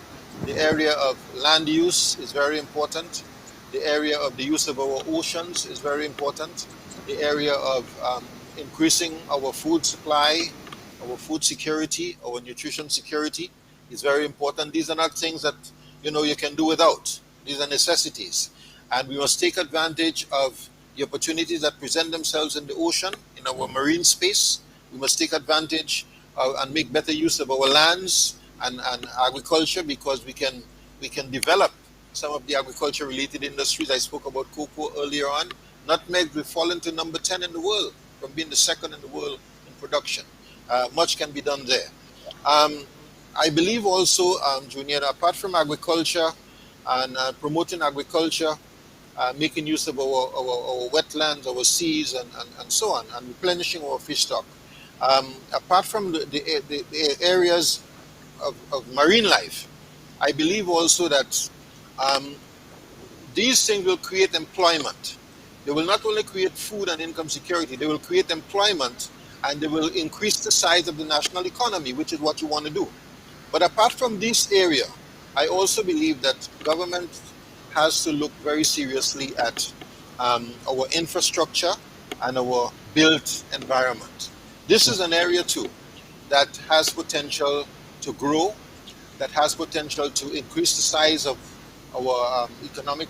Speaker 3: the area of land use is very important. The area of the use of our oceans is very important. The area of increasing our food supply, our food security, our nutrition security is very important. These are not things that you can do without. These are necessities, and we must take advantage of the opportunities that present themselves in the ocean, in our marine space. We must take advantage and make better use of our lands and agriculture, because we can develop some of the agriculture related industries. I spoke about cocoa earlier on. Nutmeg will fall into number 10 in the world from being the second in the world in production. Much can be done there. Um, I believe also, Junior, apart from agriculture and promoting agriculture, making use of our wetlands, our seas, and so on, and replenishing our fish stock. Apart from the areas of marine life, I believe also that um, these things will create employment. They will not only create food and income security, they will create employment, and they will increase the size of the national economy, which is what you want to do. But apart from this area, I also believe that government has to look very seriously at our infrastructure and our built environment. This is an area too that has potential to grow, that has potential to increase the size of our economic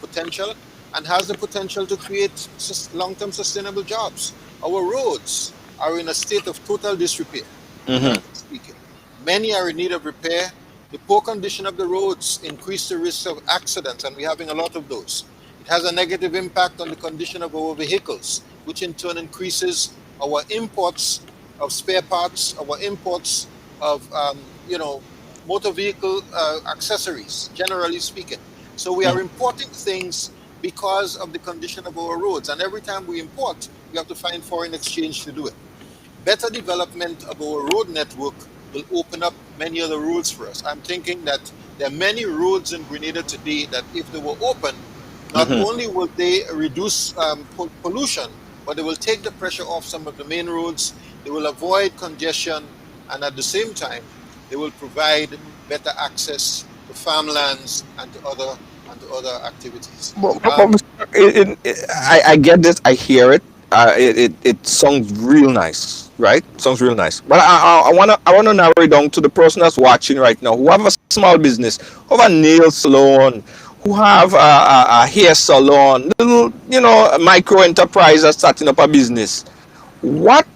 Speaker 3: potential, and has the potential to create long-term sustainable jobs. Our roads are in a state of total disrepair,
Speaker 2: Hmm.
Speaker 3: generally speaking. Many are in need of repair. The poor condition of the roads increase the risk of accidents, and we're having a lot of those. It has a negative impact on the condition of our vehicles, which in turn increases our imports of spare parts, our imports of motor vehicle accessories, generally speaking. So we are importing things because of the condition of our roads, and every time we import, we have to find foreign exchange to do it. Better development of our road network will open up many other roads for us. I'm thinking that there are many roads in Grenada today that, if they were open, not only will they reduce pollution, but they will take the pressure off some of the main roads. They will avoid congestion, and at the same time, they will provide better access to farmlands and to other activities.
Speaker 2: But
Speaker 3: Um,
Speaker 2: I get this, I hear it. It sounds real nice, right? Sounds real nice. But I wanna narrow it down to the person that's watching right now, who have a small business, who have a nail salon, who have a hair salon, little, a micro enterprise that's starting up a business. What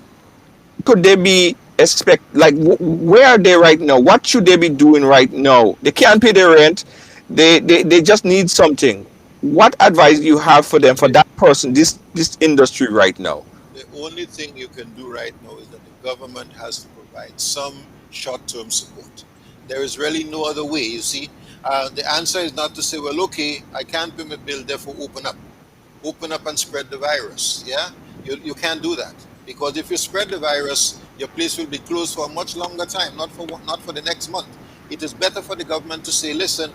Speaker 2: could they be expect? Like, where are they right now? What should they be doing right now? They can't pay their rent. They just need something. What advice do you have for them, for
Speaker 3: Okay.
Speaker 2: that person, this industry right now?
Speaker 3: The only thing you can do right now is that the government has to provide some short-term support. There is really no other way. You see, the answer is not to say, well, okay, I can't pay my bill, therefore open up and spread the virus. Yeah, you can't do that, because if you spread the virus, your place will be closed for a much longer time, not for the next month. It is better for the government to say, listen,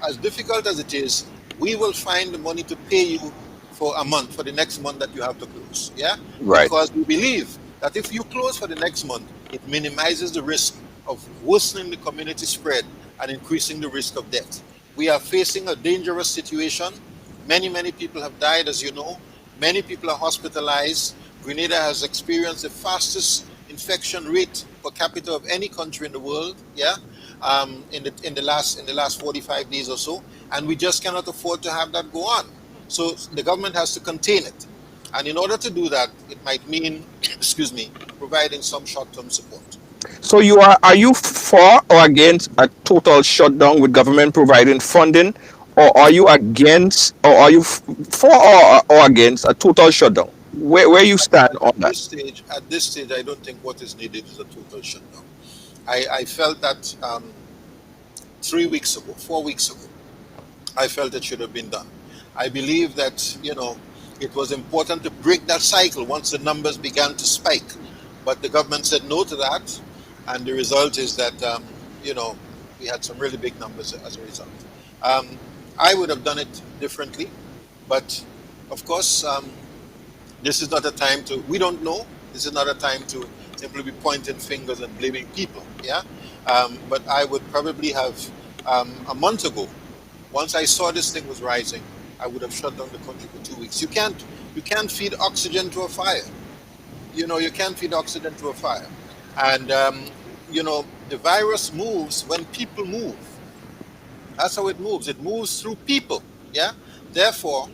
Speaker 3: as difficult as it is, we will find the money to pay you for a month, for the next month that you have to close. Yeah,
Speaker 2: Right.
Speaker 3: because we believe that if you close for the next month, it minimizes the risk of worsening the community spread and increasing the risk of death. We are facing a dangerous situation. Many people have died, as you know. Many people are hospitalized. Grenada has experienced the fastest infection rate per capita of any country in the world. Yeah, in the last 45 days or so, and we just cannot afford to have that go on. So the government has to contain it, and in order to do that, it might mean, excuse me, providing some short-term support.
Speaker 2: So are you for or against a total shutdown with government providing funding, or are you against, or are you for or against a total shutdown? Where you stand on
Speaker 3: At
Speaker 2: that?
Speaker 3: this stage, I don't think what is needed is a total shutdown. I felt that 3 weeks ago, 4 weeks ago, I felt it should have been done. I believe that, it was important to break that cycle once the numbers began to spike. But the government said no to that. And the result is that, you know, we had some really big numbers as a result. Um, I would have done it differently. But of course, this is not a time to, we don't know. This is not a time to simply be pointing fingers and blaming people. Yeah. But I would probably have, a month ago, once I saw this thing was rising, I would have shut down the country for 2 weeks. You can't feed oxygen to a fire. You can't feed oxygen to a fire. And the virus moves when people move. That's how it moves. It moves through people. Yeah. Therefore,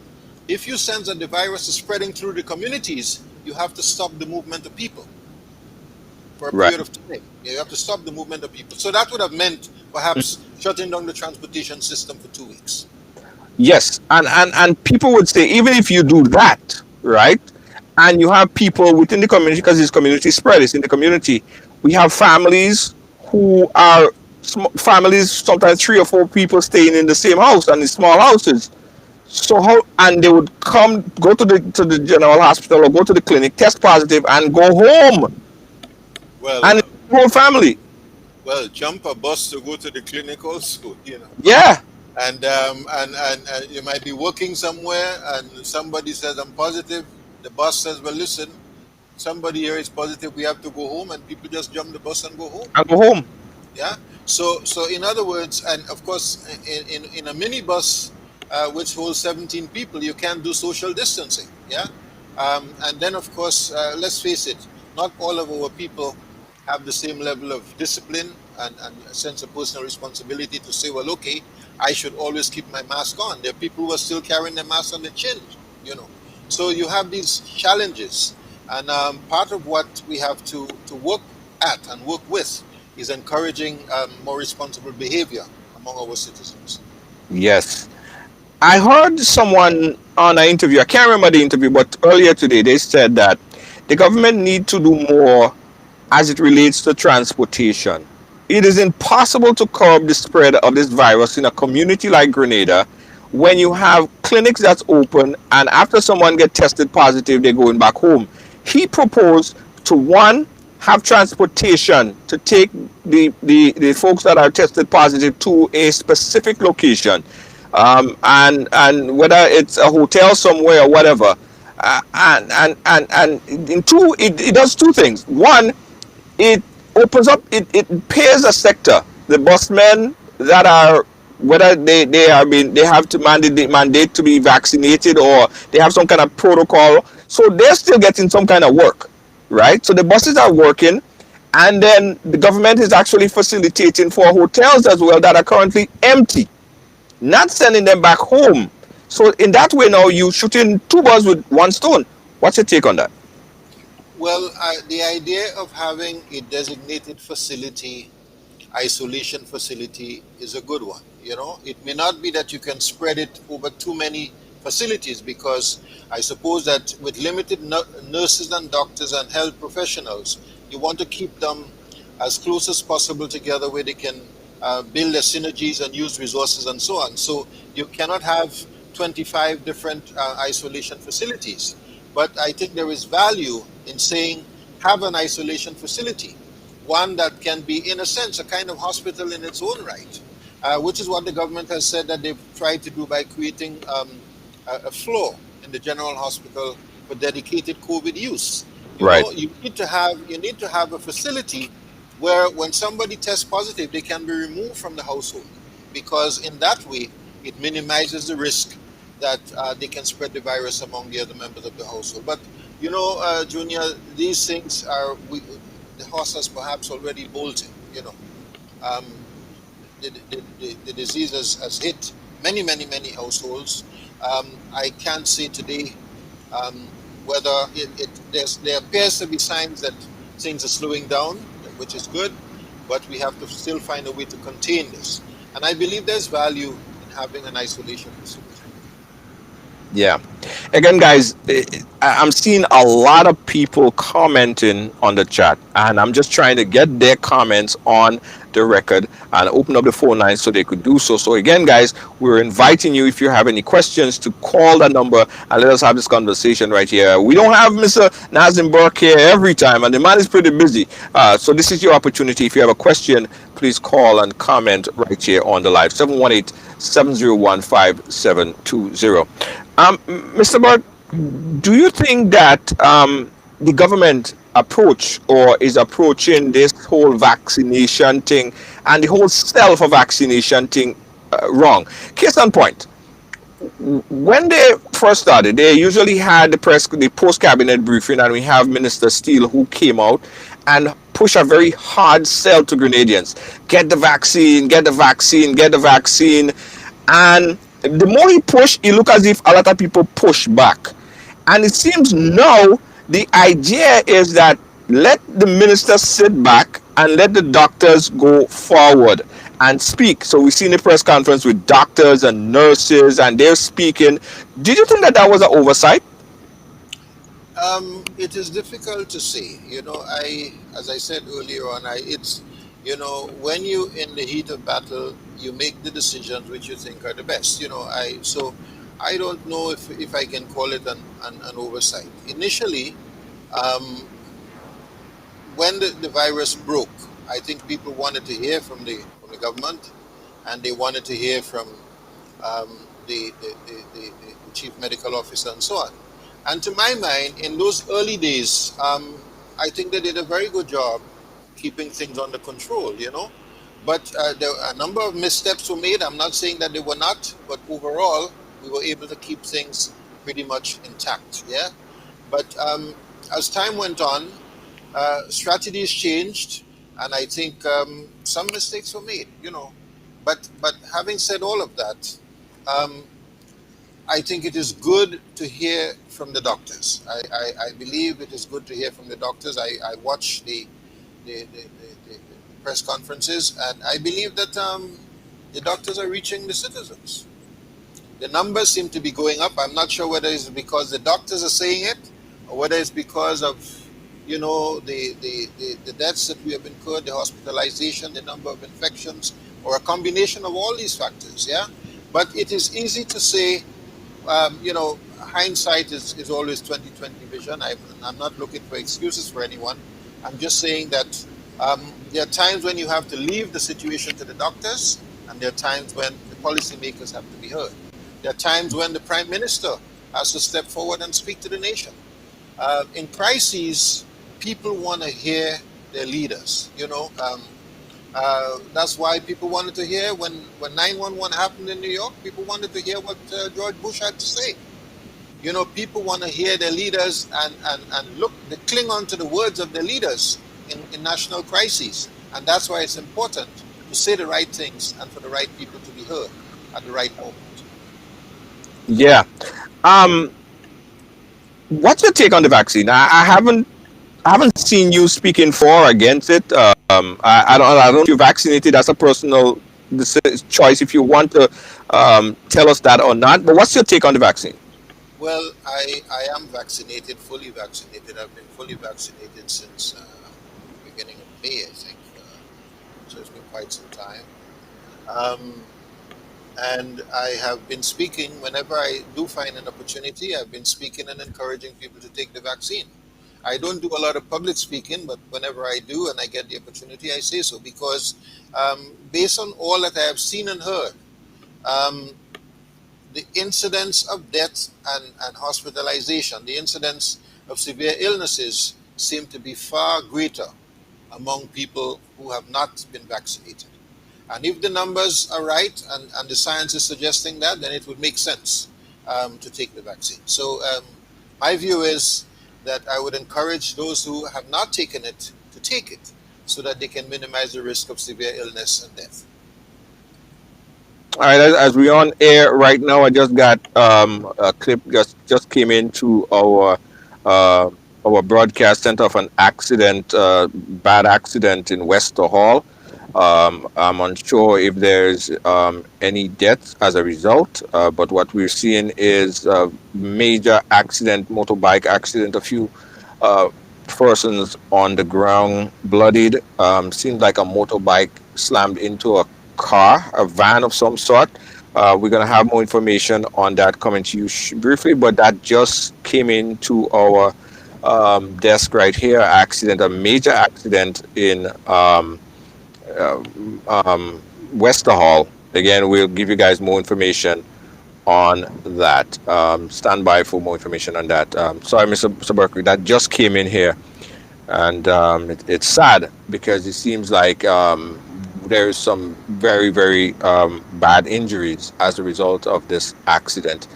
Speaker 3: if you sense that the virus is spreading through the communities, you have to stop the movement of people for a
Speaker 2: Right.
Speaker 3: period of time. You have to stop the movement of people. So that would have meant perhaps shutting down the transportation system for 2 weeks.
Speaker 2: Yes, and people would say, even if you do that, right, and you have people within the community, because it's community spread, it's in the community. We have families who are families, sometimes three or four people staying in the same house and in small houses. So how, and they would go to the general hospital or go to the clinic, test positive, and go home,
Speaker 3: Well,
Speaker 2: and it's the whole family.
Speaker 3: jump a bus to go to the clinic also.
Speaker 2: Yeah,
Speaker 3: And you might be working somewhere and somebody says, I'm positive. The boss says, well, listen, somebody here is positive, we have to go home, and people just jump the bus and go home.
Speaker 2: and go home.
Speaker 3: Yeah. So in other words, and of course, in a minibus which holds 17 people, you can't do social distancing. Yeah. And then of course, let's face it, not all of our people have the same level of discipline and a sense of personal responsibility to say, well, okay, I should always keep my mask on. There are people who are still carrying their mask on their chin, you know. So you have these challenges, and part of what we have to work at and work with is encouraging more responsible behavior among our citizens.
Speaker 2: Yes. I heard someone on an interview, I can't remember the interview, but earlier today they said that the government need to do more as it relates to transportation. It is impossible to curb the spread of this virus in a community like Grenada when you have clinics that's open, and after someone get tested positive, they're going back home. He proposed to, one, have transportation to take the folks that are tested positive to a specific location, and whether it's a hotel somewhere or whatever. And in two, it does two things. One, it opens up, it pays a sector, the busmen that are, whether they have to mandate to be vaccinated, or they have some kind of protocol, So they're still getting some kind of work, right? So the buses are working, and then the government is actually facilitating for hotels as well that are currently empty, not sending them back home. So in that way, now you shooting two birds with one stone. What's your take on that?
Speaker 3: Well, the idea of having a designated facility, isolation facility, is a good one. You know, it may not be that you can spread it over too many facilities, because I suppose that with limited nurses and doctors and health professionals, you want to keep them as close as possible together, where they can build their synergies and use resources and so on. So you cannot have 25 different isolation facilities. But I think there is value in saying, have an isolation facility, one that can be, in a sense, a kind of hospital in its own right, which is what the government has said that they've tried to do by creating a floor in the general hospital for dedicated COVID use. You
Speaker 2: Right.
Speaker 3: know, you need to have a facility where, when somebody tests positive, they can be removed from the household, because in that way it minimizes the risk that they can spread the virus among the other members of the household. But Junior, these things are the horse has perhaps already bolted. Um, the disease has hit many households. I can't say today um, whether there appears to be signs that things are slowing down, which is good, but we have to still find a way to contain this. And I believe there's value in having an isolation facility.
Speaker 2: Yeah. Again, guys, I'm seeing a lot of people commenting on the chat, and I'm just trying to get their comments on the record and open up the phone lines so they could do so. So, again, guys, we're inviting you, if you have any questions, to call the number and let us have this conversation right here. We don't have Mr. Nazim Burke here every time, and the man is pretty busy. So, this is your opportunity. If you have a question, please call and comment right here on the live. 718-701-5720. Mr. Burke, do you think that the government approach or is approaching this whole vaccination thing and the whole self vaccination thing wrong? Case in point, when they first started, they usually had the post cabinet briefing, and we have Minister Steele who came out and push a very hard sell to Grenadians: get the vaccine, get the vaccine, get the vaccine. And the more he pushed, it looked as if a lot of people push back. And it seems now the idea is that let the minister sit back and let the doctors go forward and speak. So we see in the press conference with doctors and nurses, and they're speaking. Did you think that that was an oversight?
Speaker 3: It is difficult to say. As I said earlier on, when you in the heat of battle, you make the decisions which you think are the best. I don't know if I can call it an oversight. Initially, um, when the virus broke, I think people wanted to hear from the government, and they wanted to hear from the chief medical officer and so on. And to my mind, in those early days, I think they did a very good job keeping things under control. But a number of missteps were made. I'm not saying that they were not, but overall, we were able to keep things pretty much intact. Yeah. But as time went on, strategies changed, and I think some mistakes were made. But having said all of that, um, I think it is good to hear from the doctors. I believe it is good to hear from the doctors. I watch the press conferences, and I believe that the doctors are reaching the citizens. The numbers seem to be going up. I'm not sure whether it's because the doctors are saying it, or whether it's because of the deaths that we have incurred, the hospitalization, the number of infections, or a combination of all these factors. Yeah, but it is easy to say. Hindsight is always 2020 vision. I'm not looking for excuses for anyone. I'm just saying that there are times when you have to leave the situation to the doctors, and there are times when the policymakers have to be heard. There are times when the prime minister has to step forward and speak to the nation. In crises, people want to hear their leaders. That's why people wanted to hear when 911 happened in New York. People wanted to hear what George Bush had to say. People want to hear their leaders and look, they cling on to the words of their leaders in national crises. And that's why it's important to say the right things and for the right people to be heard at the right moment.
Speaker 2: Yeah. Um, what's your take on the vaccine? I haven't seen you speaking for or against it. I don't know if you're vaccinated. That's a personal choice if you want to tell us that or not. But what's your take on the vaccine?
Speaker 3: Well, I am vaccinated, fully vaccinated. I've been fully vaccinated since the beginning of May, I think. So it's been quite some time. Um, and I have been speaking whenever I do find an opportunity. I've been speaking and encouraging people to take the vaccine. I don't do a lot of public speaking, but whenever I do and I get the opportunity, I say so because based on all that I have seen and heard, um, the incidence of death and hospitalization, the incidence of severe illnesses seem to be far greater among people who have not been vaccinated. And if the numbers are right and the science is suggesting that, then it would make sense to take the vaccine. So, my view is that I would encourage those who have not taken it to take it so that they can minimize the risk of severe illness and death.
Speaker 2: All right, as we on air right now, I just got a clip just came into uh, our broadcast center of an accident, bad accident in Wester Hall. I'm unsure if there's any deaths as a result, but what we're seeing is a major accident, motorbike accident. A few uh, persons on the ground, bloodied. Seems like a motorbike slammed into a car, a van of some sort. We're gonna have more information on that coming to you briefly, but that just came into our desk right here. Accident, a major accident in uh, Wester Hall. Again, we'll give you guys more information on that. Stand by for more information on that. Sorry, Mr. Berkeley, that just came in here, and it's sad because it seems like there is some very, very bad injuries as a result of this accident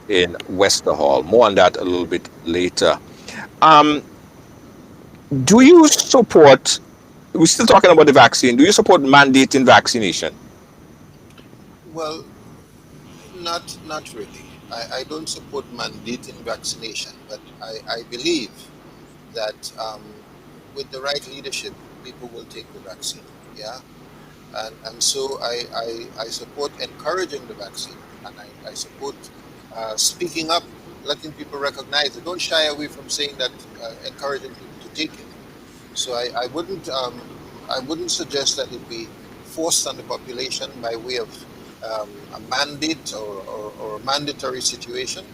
Speaker 2: in Wester Hall. More on that a little bit later. Um, do you support? We're still talking about the vaccine. Do you support mandating vaccination?
Speaker 3: Well, not really. I don't support mandating vaccination, but I believe that with the right leadership, people will take the vaccine. Yeah, and so I support encouraging the vaccine, and I support speaking up, letting people recognize it. Don't shy away from saying that, encouraging people to take it. So I wouldn't suggest that it be forced on the population by way of a mandate or a mandatory situation,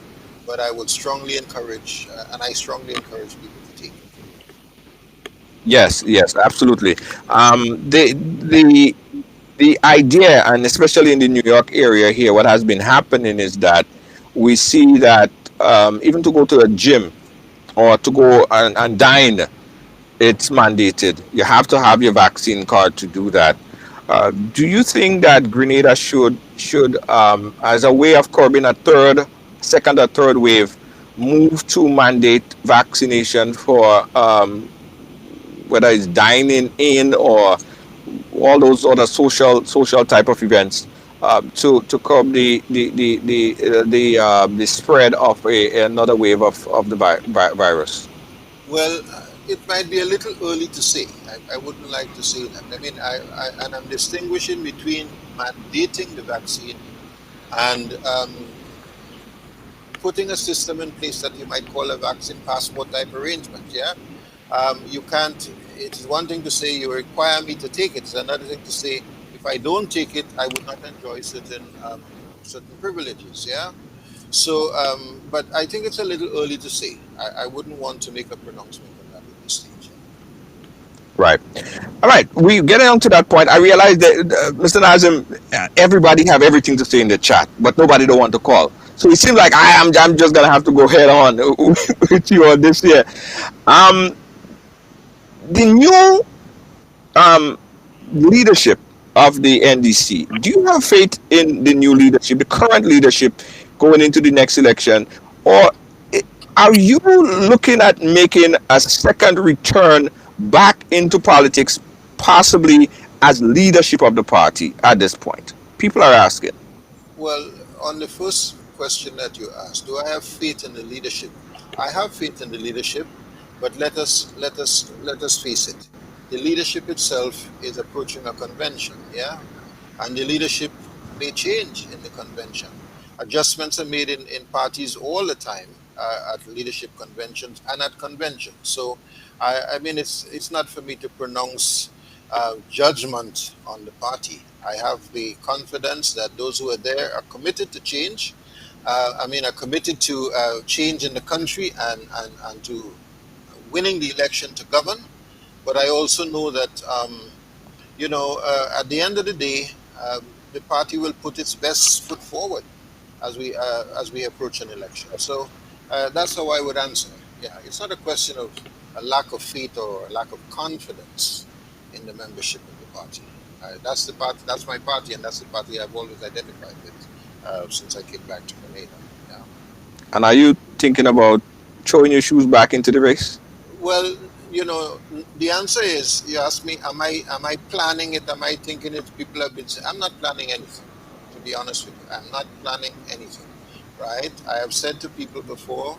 Speaker 3: but I would strongly encourage, and I strongly encourage people to take it.
Speaker 2: Yes, yes, absolutely. The idea, and especially in the New York area here, what has been happening is that we see that even to go to a gym or to go and dine, it's mandated. You have to have your vaccine card to do that. Do you think that Grenada should as a way of curbing a second or third wave, move to mandate vaccination for whether it's dining in or all those other social type of events to curb the spread of another wave of the virus.
Speaker 3: Well, it might be a little early to say. I wouldn't like to say that. I mean, and I'm distinguishing between mandating the vaccine and putting a system in place that you might call a vaccine passport type arrangement. Yeah, you can't. It's one thing to say you require me to take it. It's another thing to say if I don't take it, I would not enjoy certain privileges. Yeah. So, but I think it's a little early to say. I wouldn't want to make a pronouncement on that at this stage.
Speaker 2: Right. All right. We getting on to that point. I realize that Mr. Nazim, everybody have everything to say in the chat, but nobody don't want to call. So it seems like I'm just gonna have to go head on with you on this here. Um, the new um, leadership of the NDC. Do you have faith in the new leadership, the current leadership going into the next election, or Are you looking at making a second return back into politics, possibly as leadership of the party at this point? People are asking.
Speaker 3: Well, on the first question that you asked, do I have faith in the leadership? I have faith in the leadership, but let us face it. The leadership itself is approaching a convention, yeah, and the leadership may change in the convention. Adjustments are made in parties all the time at leadership conventions and at conventions. So, I mean, it's not for me to pronounce judgment on the party. I have the confidence that those who are there are committed to change. I mean, are committed to change in the country and to winning the election to govern. But I also know that at the end of the day, the party will put its best foot forward as we approach an election. So that's how I would answer. Yeah, it's not a question of a lack of faith or a lack of confidence in the membership of the party. That's the party. That's my party, and that's the party I've always identified with since I came back to Grenada. Yeah.
Speaker 2: And are you thinking about throwing your shoes back into the race?
Speaker 3: Well, the answer is you ask me, am I planning it? Am I thinking it? People have been saying I'm not planning anything. To be honest with you, I'm not planning anything. Right? I have said to people before,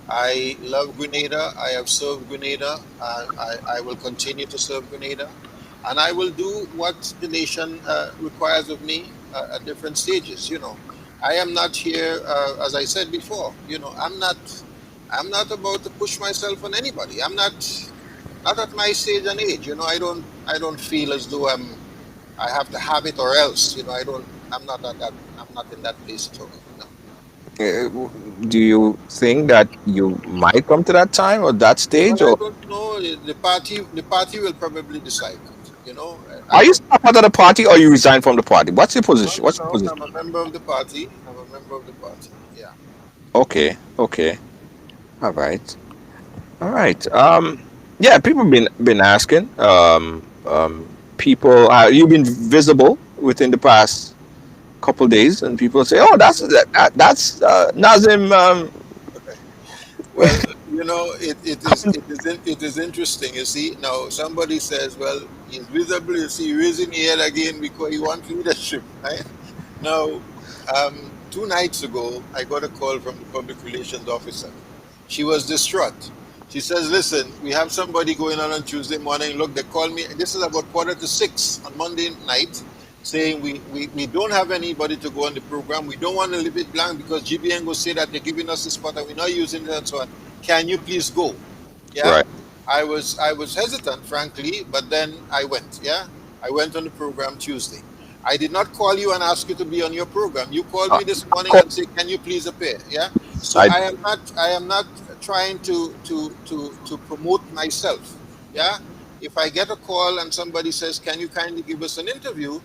Speaker 3: I love Grenada. I have served Grenada. I will continue to serve Grenada, and I will do what the nation requires of me at different stages. I am not here, as I said before. I'm not about to push myself on anybody. I'm not at my stage and age. I don't feel as though I have to have it or else. I'm not at that. I'm not in that place at all. No.
Speaker 2: Uh, Do you think that you might come to that time or that
Speaker 3: Well,
Speaker 2: stage,
Speaker 3: I
Speaker 2: or
Speaker 3: don't know. The party will probably decide that. I
Speaker 2: are you
Speaker 3: don't.
Speaker 2: still part of the party or you resign from the party? What's your
Speaker 3: No,
Speaker 2: position?
Speaker 3: no,
Speaker 2: What's your
Speaker 3: no.
Speaker 2: position?
Speaker 3: I'm a member of the party. I'm a member of the party. Yeah.
Speaker 2: Okay, okay, all right, all right. Yeah, people been asking. People, you've been visible within the past couple days, and people say, "Oh, that's Nazim."
Speaker 3: Well, it is interesting. You see, now somebody says, well, he's visible. You see, raising the head again because he wants leadership, right? Now, 2 nights ago, I got a call from the public relations officer. She was distraught. She says, listen, we have somebody going on Tuesday morning. Look, they called me. This is about 5:45 on Monday night, saying we don't have anybody to go on the program. We don't want to leave it blank because GBN will say that they're giving us the spot and we're not using it and so on. Can you please go? Yeah.
Speaker 2: Right,
Speaker 3: I was hesitant, frankly, but then I went. Yeah. I went on the program Tuesday. I did not call you and ask you to be on your program. You called me this
Speaker 2: of
Speaker 3: morning
Speaker 2: course,
Speaker 3: and say, "Can you please appear?" Yeah. So
Speaker 2: I
Speaker 3: I am not trying to promote myself. Yeah. If I get a call and somebody says, "Can you kindly give us an interview?"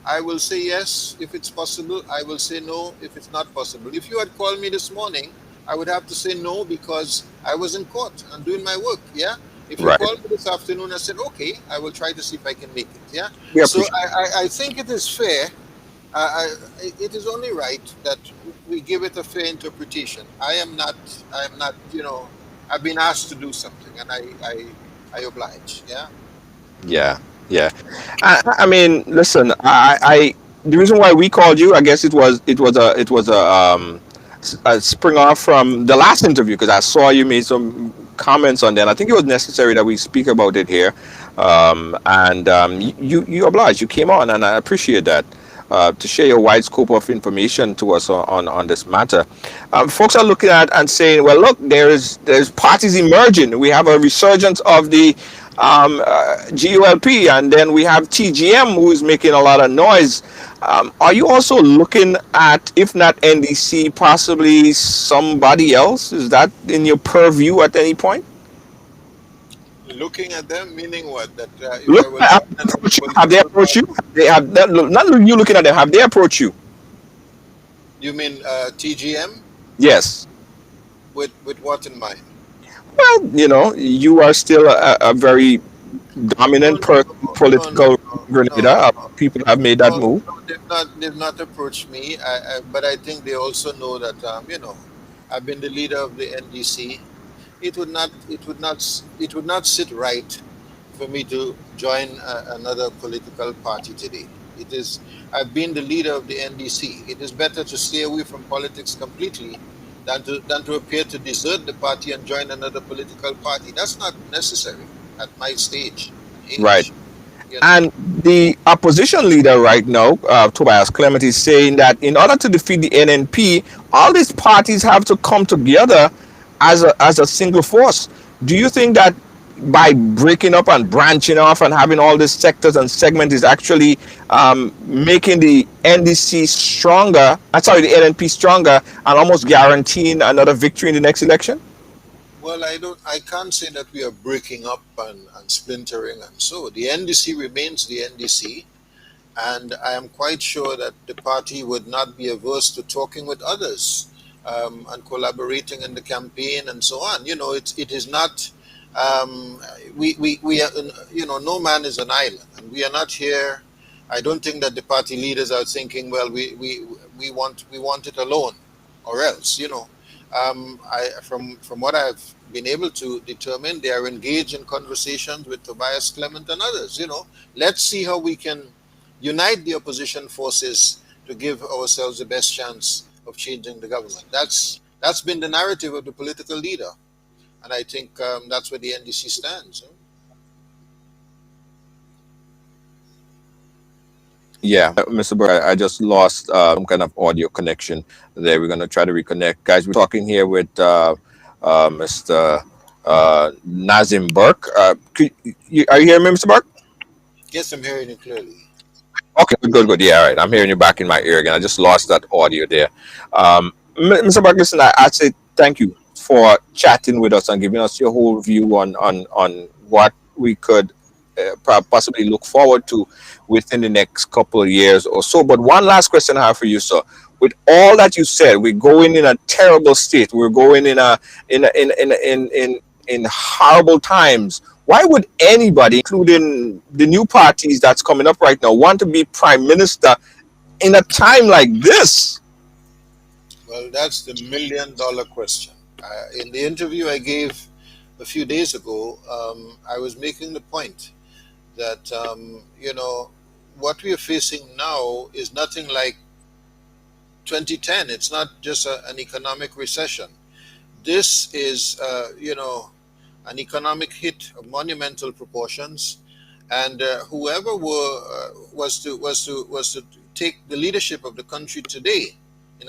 Speaker 3: I will say yes if it's possible. I will say no if it's not possible. If you had called me this morning, I would have to say no because I was in court and doing my work. Yeah. If you
Speaker 2: right.
Speaker 3: called me this afternoon, I said, okay, I will try to see if I can make it. Yeah.
Speaker 2: We
Speaker 3: So
Speaker 2: appreciate.
Speaker 3: I think it is fair. It is only right that we give it a fair interpretation. I am not. I've been asked to do something, and I oblige. Yeah.
Speaker 2: Yeah, yeah. I mean, listen, the reason why we called you, I guess it was a spring off from the last interview because I saw you made some comments on that. I think it was necessary that we speak about it here, and you obliged. You came on, and I appreciate that. To share your wide scope of information to us on this matter, folks are looking at and saying, "Well, look, there's parties emerging. We have a resurgence of the GULP, and then we have TGM, who is making a lot of noise. Are you also looking at, if not NDC, possibly somebody else? Is that in your purview at any point?
Speaker 3: Looking at them, meaning what? That if
Speaker 2: Look,
Speaker 3: I was running a
Speaker 2: have they
Speaker 3: political
Speaker 2: approached you?
Speaker 3: party,
Speaker 2: Not you looking at them. Have they approached you?
Speaker 3: you mean TGM
Speaker 2: Yes.
Speaker 3: with what in mind?
Speaker 2: Well, you are still a very
Speaker 3: No,
Speaker 2: dominant
Speaker 3: no, no, no, no,
Speaker 2: political
Speaker 3: no,
Speaker 2: Grenada.
Speaker 3: no,
Speaker 2: People have made that
Speaker 3: no,
Speaker 2: move.
Speaker 3: no. They've not approached me. But I think they also know that I've been the leader of the NDC. It would not sit right for me to join another political party today. It is I've been the leader of the NDC. It is better to stay away from politics completely than to appear to desert the party and join another political party. That's not necessary at my stage and
Speaker 2: Right.
Speaker 3: age. You know.
Speaker 2: And the opposition leader right now, Tobias Clement, is saying that in order to defeat the NNP, all these parties have to come together as a single force. Do you think that by breaking up and branching off and having all these sectors and segments is actually making the NDC stronger? Sorry, the NNP stronger and almost guaranteeing another victory in the next election?
Speaker 3: Well, I can't say that we are breaking up and splintering, and so the NDC remains the NDC. And I am quite sure that the party would not be averse to talking with others, and collaborating in the campaign and so on. It is not, um, we are, no man is an island, and we are not here. I don't think that the party leaders are thinking, well, we want it alone, or else. From what I've been able to determine, they are engaged in conversations with Tobias Clement and others. Let's see how we can unite the opposition forces to give ourselves the best chance of changing the government. That's been the narrative of the political leader, and I think that's where the NDC stands.
Speaker 2: Yeah, Mr. Burke, I just lost some kind of audio connection there. We're going to try to reconnect. Guys, we're talking here with Mr. Nazim Burke. Are you hearing me, Mr. Burke?
Speaker 3: Yes, I'm hearing you clearly.
Speaker 2: Okay, good, good, good. Yeah, all right. I'm hearing you back in my ear again. I just lost that audio there. Mr. Burke, listen, I say thank you for chatting with us and giving us your whole view on what we could possibly look forward to within the next couple of years or so. But one last question I have for you, sir. With all that you said, we're going in a terrible state. We're going in horrible times. Why would anybody, including the new parties that's coming up right now, want to be prime minister in a time like this?
Speaker 3: Well, that's the $1 million question. In the interview I gave a few days ago, I was making the point that what we are facing now is nothing like 2010. It's not just an economic recession. This is, an economic hit of monumental proportions, and whoever was to take the leadership of the country today in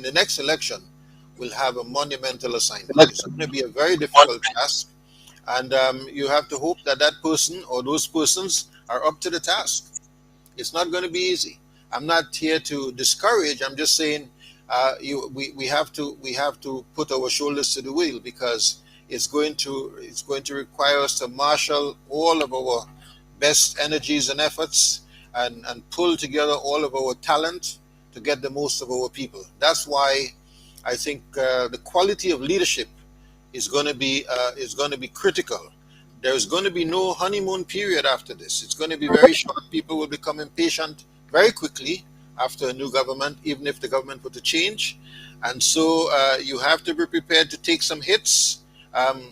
Speaker 3: the next election will have a monumental assignment. It's going to be a very difficult task, and you have to hope that that person or those persons are up to the task. It's not going to be easy. I'm not here to discourage. I'm just saying we have to put our shoulders to the wheel, because it's going to require us to marshal all of our best energies and efforts, and pull together all of our talent to get the most of our people. That's why I think the quality of leadership is going to be critical. There's going to be no honeymoon period after this. It's going to be very short. People will become impatient very quickly after a new government, even if the government were to change. And so you have to be prepared to take some hits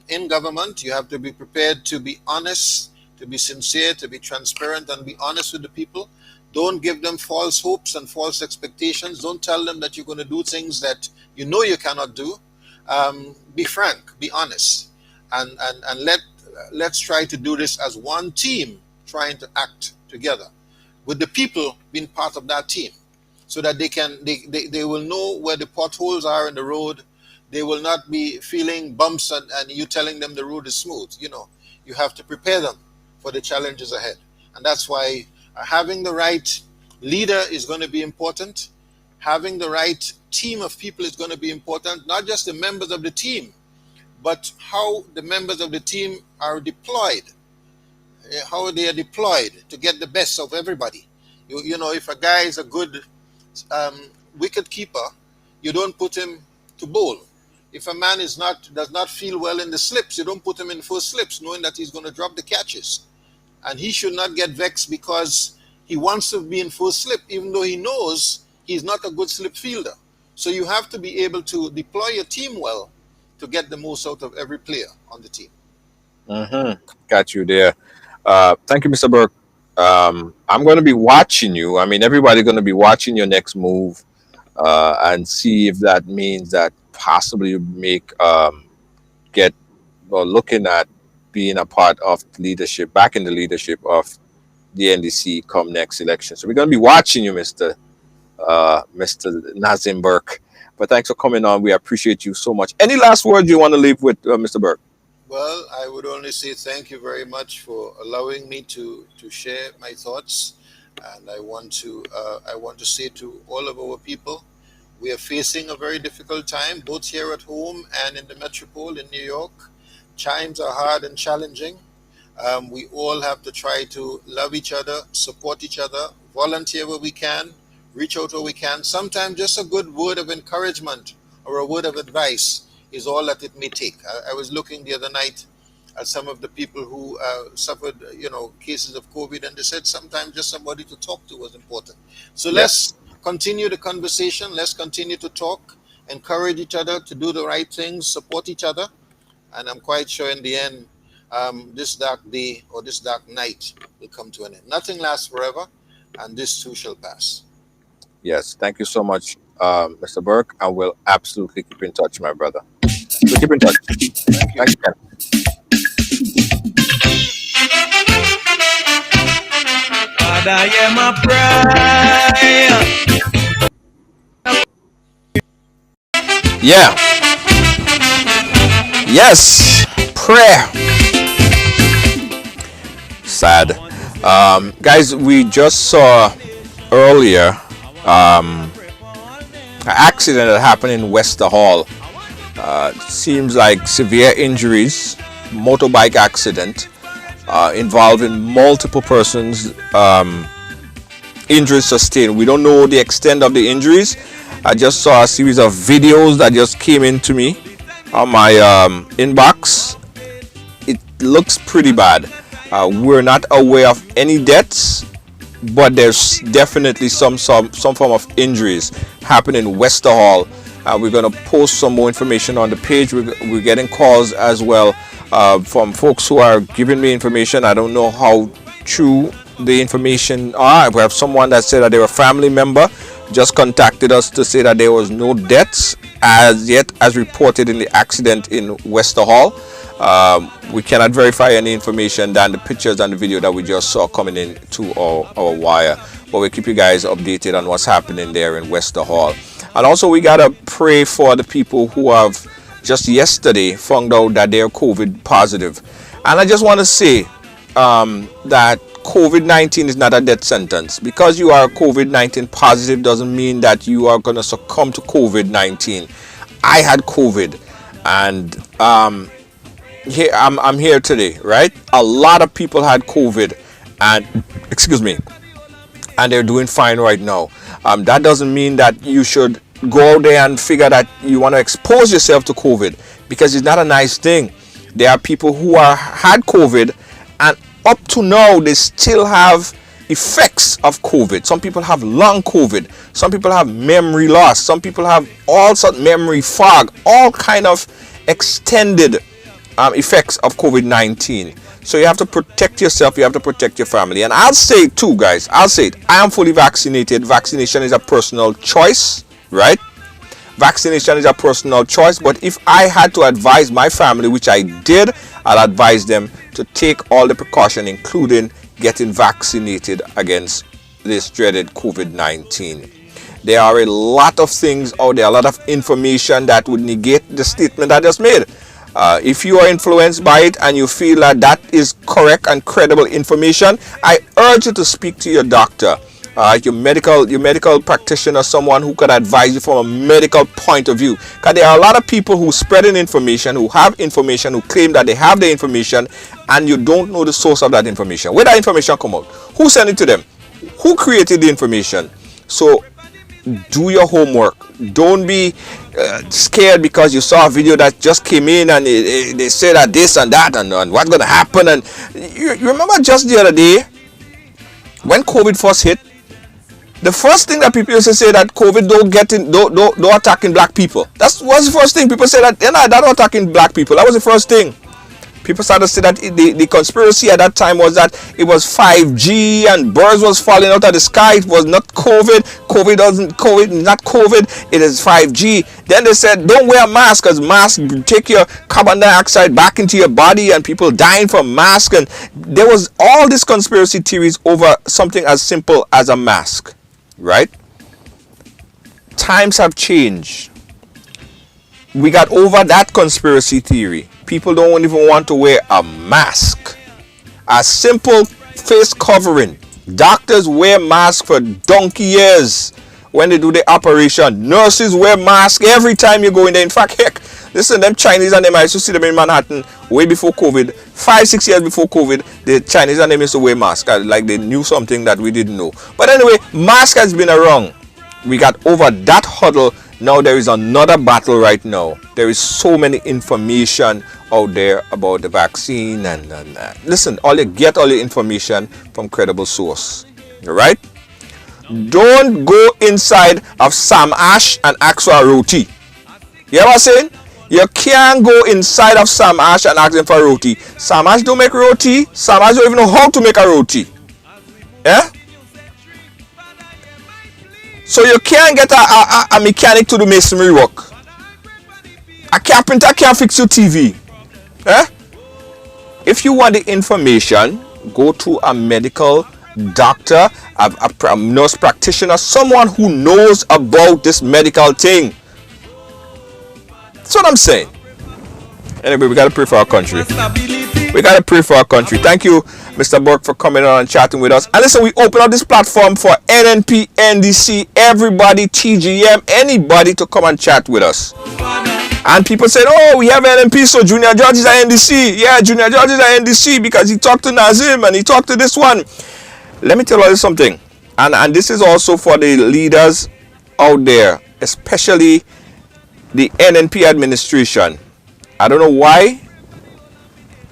Speaker 3: in government. You have to be prepared to be honest, to be sincere, to be transparent, and be honest with the people. Don't give them false hopes and false expectations. Don't tell them that you're going to do things that you cannot do. Be frank, be honest, and let's try to do this as one team, trying to act together with the people being part of that team, so that they will know where the potholes are in the road. They will not be feeling bumps and you telling them the road is smooth. You have to prepare them for the challenges ahead, and that's why having the right leader is going to be important. Having the right team of people is going to be important. Not just the members of the team, but how the members of the team are deployed, how they are deployed to get the best of everybody. If a guy is a good wicket keeper, you don't put him to bowl. If a man does not feel well in the slips, you don't put him in first slips, knowing that he's going to drop the catches. And he should not get vexed because he wants to be in first slip, even though he knows he's not a good slip fielder. So you have to be able to deploy your team well to get the most out of every player on the team.
Speaker 2: Got you there. Thank you, Mr. Burke. I'm going to be watching you. I mean, everybody's going to be watching your next move and see if that means that possibly you make get or looking at being a part of leadership, back in the leadership of the NDC come next election. So we're going to be watching you, Mr. Nazim Burke. But thanks for coming on. We appreciate you so much. Any last words you want to leave with, Mr. Burke?
Speaker 3: Well, I would only say thank you very much for allowing me to share my thoughts, and I want to say to all of our people, we are facing a very difficult time, both here at home and in the metropole in New York. Times are hard and challenging. We all have to try to love each other, support each other, volunteer where we can, reach out where we can. Sometimes just a good word of encouragement or a word of advice is all that it may take. I was looking the other night at some of the people who suffered, cases of COVID, and they said sometimes just somebody to talk to was important. So let's continue the conversation. Let's continue to talk, encourage each other to do the right things, support each other. And I'm quite sure in the end, this dark day or this dark night will come to an end. Nothing lasts forever, and this too shall pass.
Speaker 2: Yes. Thank you so much, Mr. Burke. I will absolutely keep in touch, my brother. So keep in touch.
Speaker 3: Thank you.
Speaker 2: Thanks, Ken.
Speaker 1: God, I am a prayer.
Speaker 2: Yeah. Yes. Prayer. Sad. Guys, we just saw earlier an accident that happened in Wester Hall. Seems like severe injuries, motorbike accident involving multiple persons, injuries sustained. We don't know the extent of the injuries. I just saw a series of videos that just came into me on my inbox. It looks pretty bad. We're not aware of any deaths, but there's definitely some form of injuries happening in Wester Hall. We're going to post some more information on the page. We're getting calls as well from folks who are giving me information. I don't know how true the information are. We have someone that said that they were a family member, just contacted us to say that there was no deaths as yet as reported in the accident in Wester Hall. We cannot verify any information than the pictures and the video that we just saw coming in to our wire, but we'll keep you guys updated on what's happening there in Wester Hall. And also we gotta pray for the people who have just yesterday found out that they're COVID positive. And I just want to say that COVID-19 is not a death sentence. Because you are COVID-19 positive doesn't mean that you are going to succumb to COVID-19. I had COVID, and here I'm here today, right? A lot of people had COVID, and excuse me, and they're doing fine right now. That doesn't mean that you should go out there and figure that you want to expose yourself to COVID, because it's not a nice thing. There are people who had COVID, and up to now they still have effects of COVID. Some people have long COVID. Some people have memory loss. Some people have all sorts memory fog. All kind of extended effects of COVID-19. So you have to protect yourself. You have to protect your family. And I'll say it too, guys. I'll say it. I am fully vaccinated. Vaccination is a personal choice, right? Vaccination is a personal choice. But if I had to advise my family, which I did, I'll advise them to take all the precaution, including getting vaccinated against this dreaded COVID-19. There are a lot of things out there, a lot of information that would negate the statement I just made. If you are influenced by it and you feel that that is correct and credible information, I urge you to speak to your doctor, your medical practitioner, someone who can advise you from a medical point of view. Because there are a lot of people who spreading information, who have information, who claim that they have the information, and you don't know the source of that information. Where that information come out? Who sent it to them? Who created the information? So do your homework. Don't be scared because you saw a video that just came in and they say that this and that and what's going to happen. And you remember just the other day when COVID first hit, The first thing that people used to say that COVID don't attacking black people. That was the first thing people said, that that don't attacking black people. That was the first thing. People started to say that the conspiracy at that time was that it was 5G and birds was falling out of the sky. It was not COVID. Not COVID. It is 5G. Then they said, don't wear a mask, because mask take your carbon dioxide back into your body and people dying from mask. And there was all these conspiracy theories over something as simple as a mask, right? Times have changed. We got over that conspiracy theory. People don't even want to wear a mask. A simple face covering. Doctors wear masks for donkey years when they do the operation. Nurses wear masks every time you go in there. In fact, heck, listen, them Chinese and them, I used to see them in Manhattan way before COVID. 5-6 years before COVID, the Chinese and them used to wear masks. Like they knew something that we didn't know. But anyway, mask has been around. We got over that huddle. Now there is another battle right now. There is so many information out there about the vaccine and listen, all your information from credible source. Alright? Don't go inside of Sam Ash and ask for a roti. You know what I'm saying? You can't go inside of Sam Ash and ask him for a roti. Sam Ash don't make roti. Sam Ash don't even know how to make a roti. Yeah? So you can't get a mechanic to do masonry work. A carpenter can't fix your TV. Eh? If you want the information, go to a medical doctor, a nurse practitioner, someone who knows about this medical thing. That's what I'm saying. Anyway, we got to pray for our country. We got to pray for our country. Thank you, Mr. Burke, for coming on and chatting with us. And listen, we open up this platform for NNP, NDC, everybody, TGM, anybody to come and chat with us. And people said, oh, we have NNP, so Junior George is at NDC. Yeah, Junior George is at NDC because he talked to Nazim and he talked to this one. Let me tell you something. And this is also for the leaders out there, especially the NNP administration. I don't know why,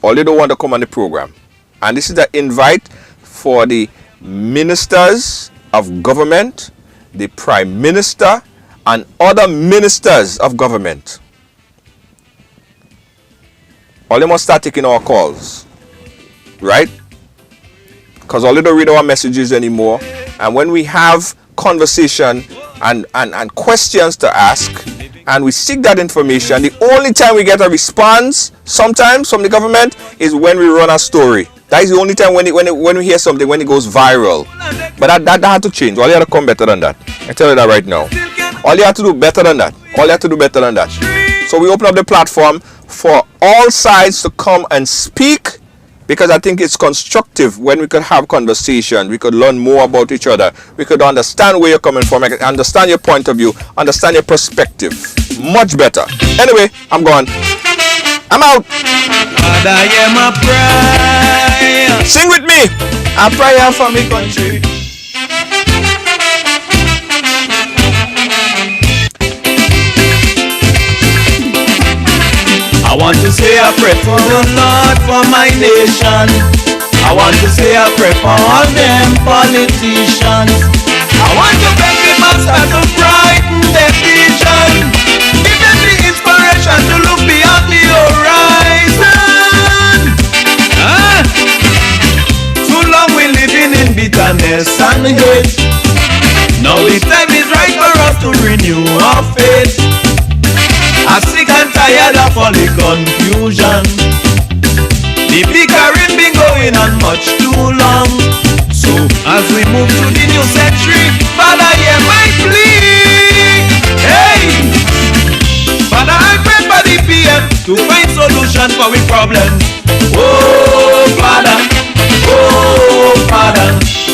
Speaker 2: or they don't want to come on the program. And this is the invite for the ministers of government, the prime minister, and other ministers of government. All they must start taking our calls, right? Because all they don't read our messages anymore. And when we have conversation and questions to ask, and we seek that information, the only time we get a response sometimes from the government is when we run a story. That is the only time when we hear something, when it goes viral. But that had to change. All you have to come better than that. I tell you that right now. All you have to do better than that. All you have to do better than that. So we open up the platform for all sides to come and speak, because I think it's constructive when we could have conversation. We could learn more about each other. We could understand where you're coming from, understand your point of view, understand your perspective. Much better. Anyway, I'm gone. I'm out.
Speaker 1: And I am a prayer.
Speaker 2: Sing with me. A prayer for me country.
Speaker 1: I want to say a prayer for the Lord for my nation. I want to say a prayer for all them politicians. I want to beg the master to brighten their vision. Give them the inspiration to look beyond the horizon. Too long we living in bitterness and hate. Now the time is right for us to renew our faith. I'm sick and tired of all the confusion. The bickering been going on much too long. So as we move to the new century, Father, hear my plea. Hey, Father, I pray for the PM to find solution for we problems. Oh Father,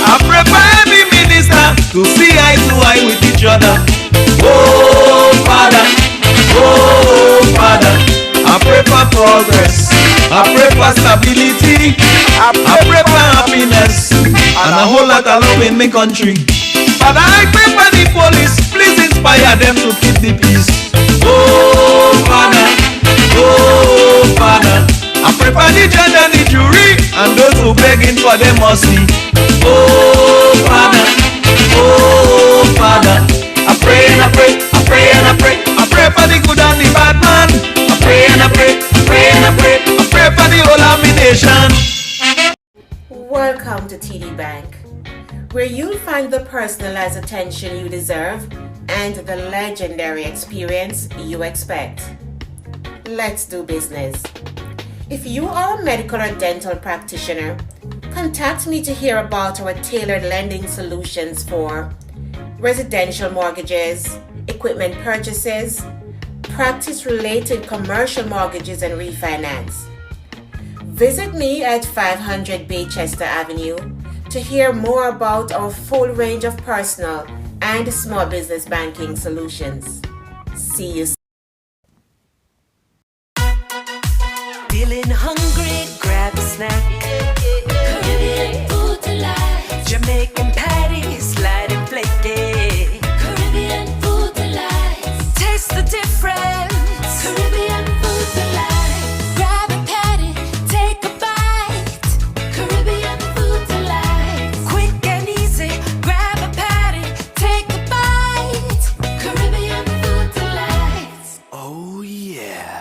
Speaker 1: I pray for every minister to see eye to eye with each other. Oh Father, I pray for progress, I pray for stability, I pray for happiness, and a whole lot of love in my country. Father, I pray for the police, please inspire them to keep the peace. Oh Father, I pray for the judge and the jury, and those who begging for their mercy. Oh Father, Oh, Father, I pray and I pray, I pray and I pray, I pray for the good and the bad man. I pray and I pray, I pray and I pray, I pray for the whole of my nation.
Speaker 4: Welcome to TD Bank, where you'll find the personalized attention you deserve and the legendary experience you expect. Let's do business. If you are a medical or dental practitioner, contact me to hear about our tailored lending solutions for residential mortgages, equipment purchases, practice-related commercial mortgages and refinance. Visit me at 500 Baychester Avenue to hear more about our full range of personal and small business banking solutions. See you soon.
Speaker 5: Feeling hungry, grab a snack. Caribbean food delight. Jamaican patties, light and flaky. Caribbean food delight. Taste the difference. Caribbean food delight. Grab a patty, take a bite. Caribbean food delight. Quick and easy, grab a patty, take a bite. Caribbean food delight.
Speaker 1: Oh, yeah.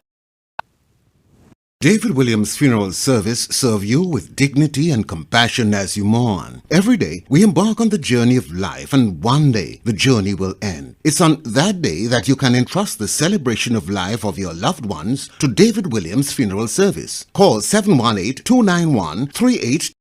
Speaker 6: David Williams Funeral Service serve you with dignity and compassion as you mourn. Every day, we embark on the journey of life, and one day, the journey will end. It's on that day that you can entrust the celebration of life of your loved ones to David Williams Funeral Service. Call 718-291-38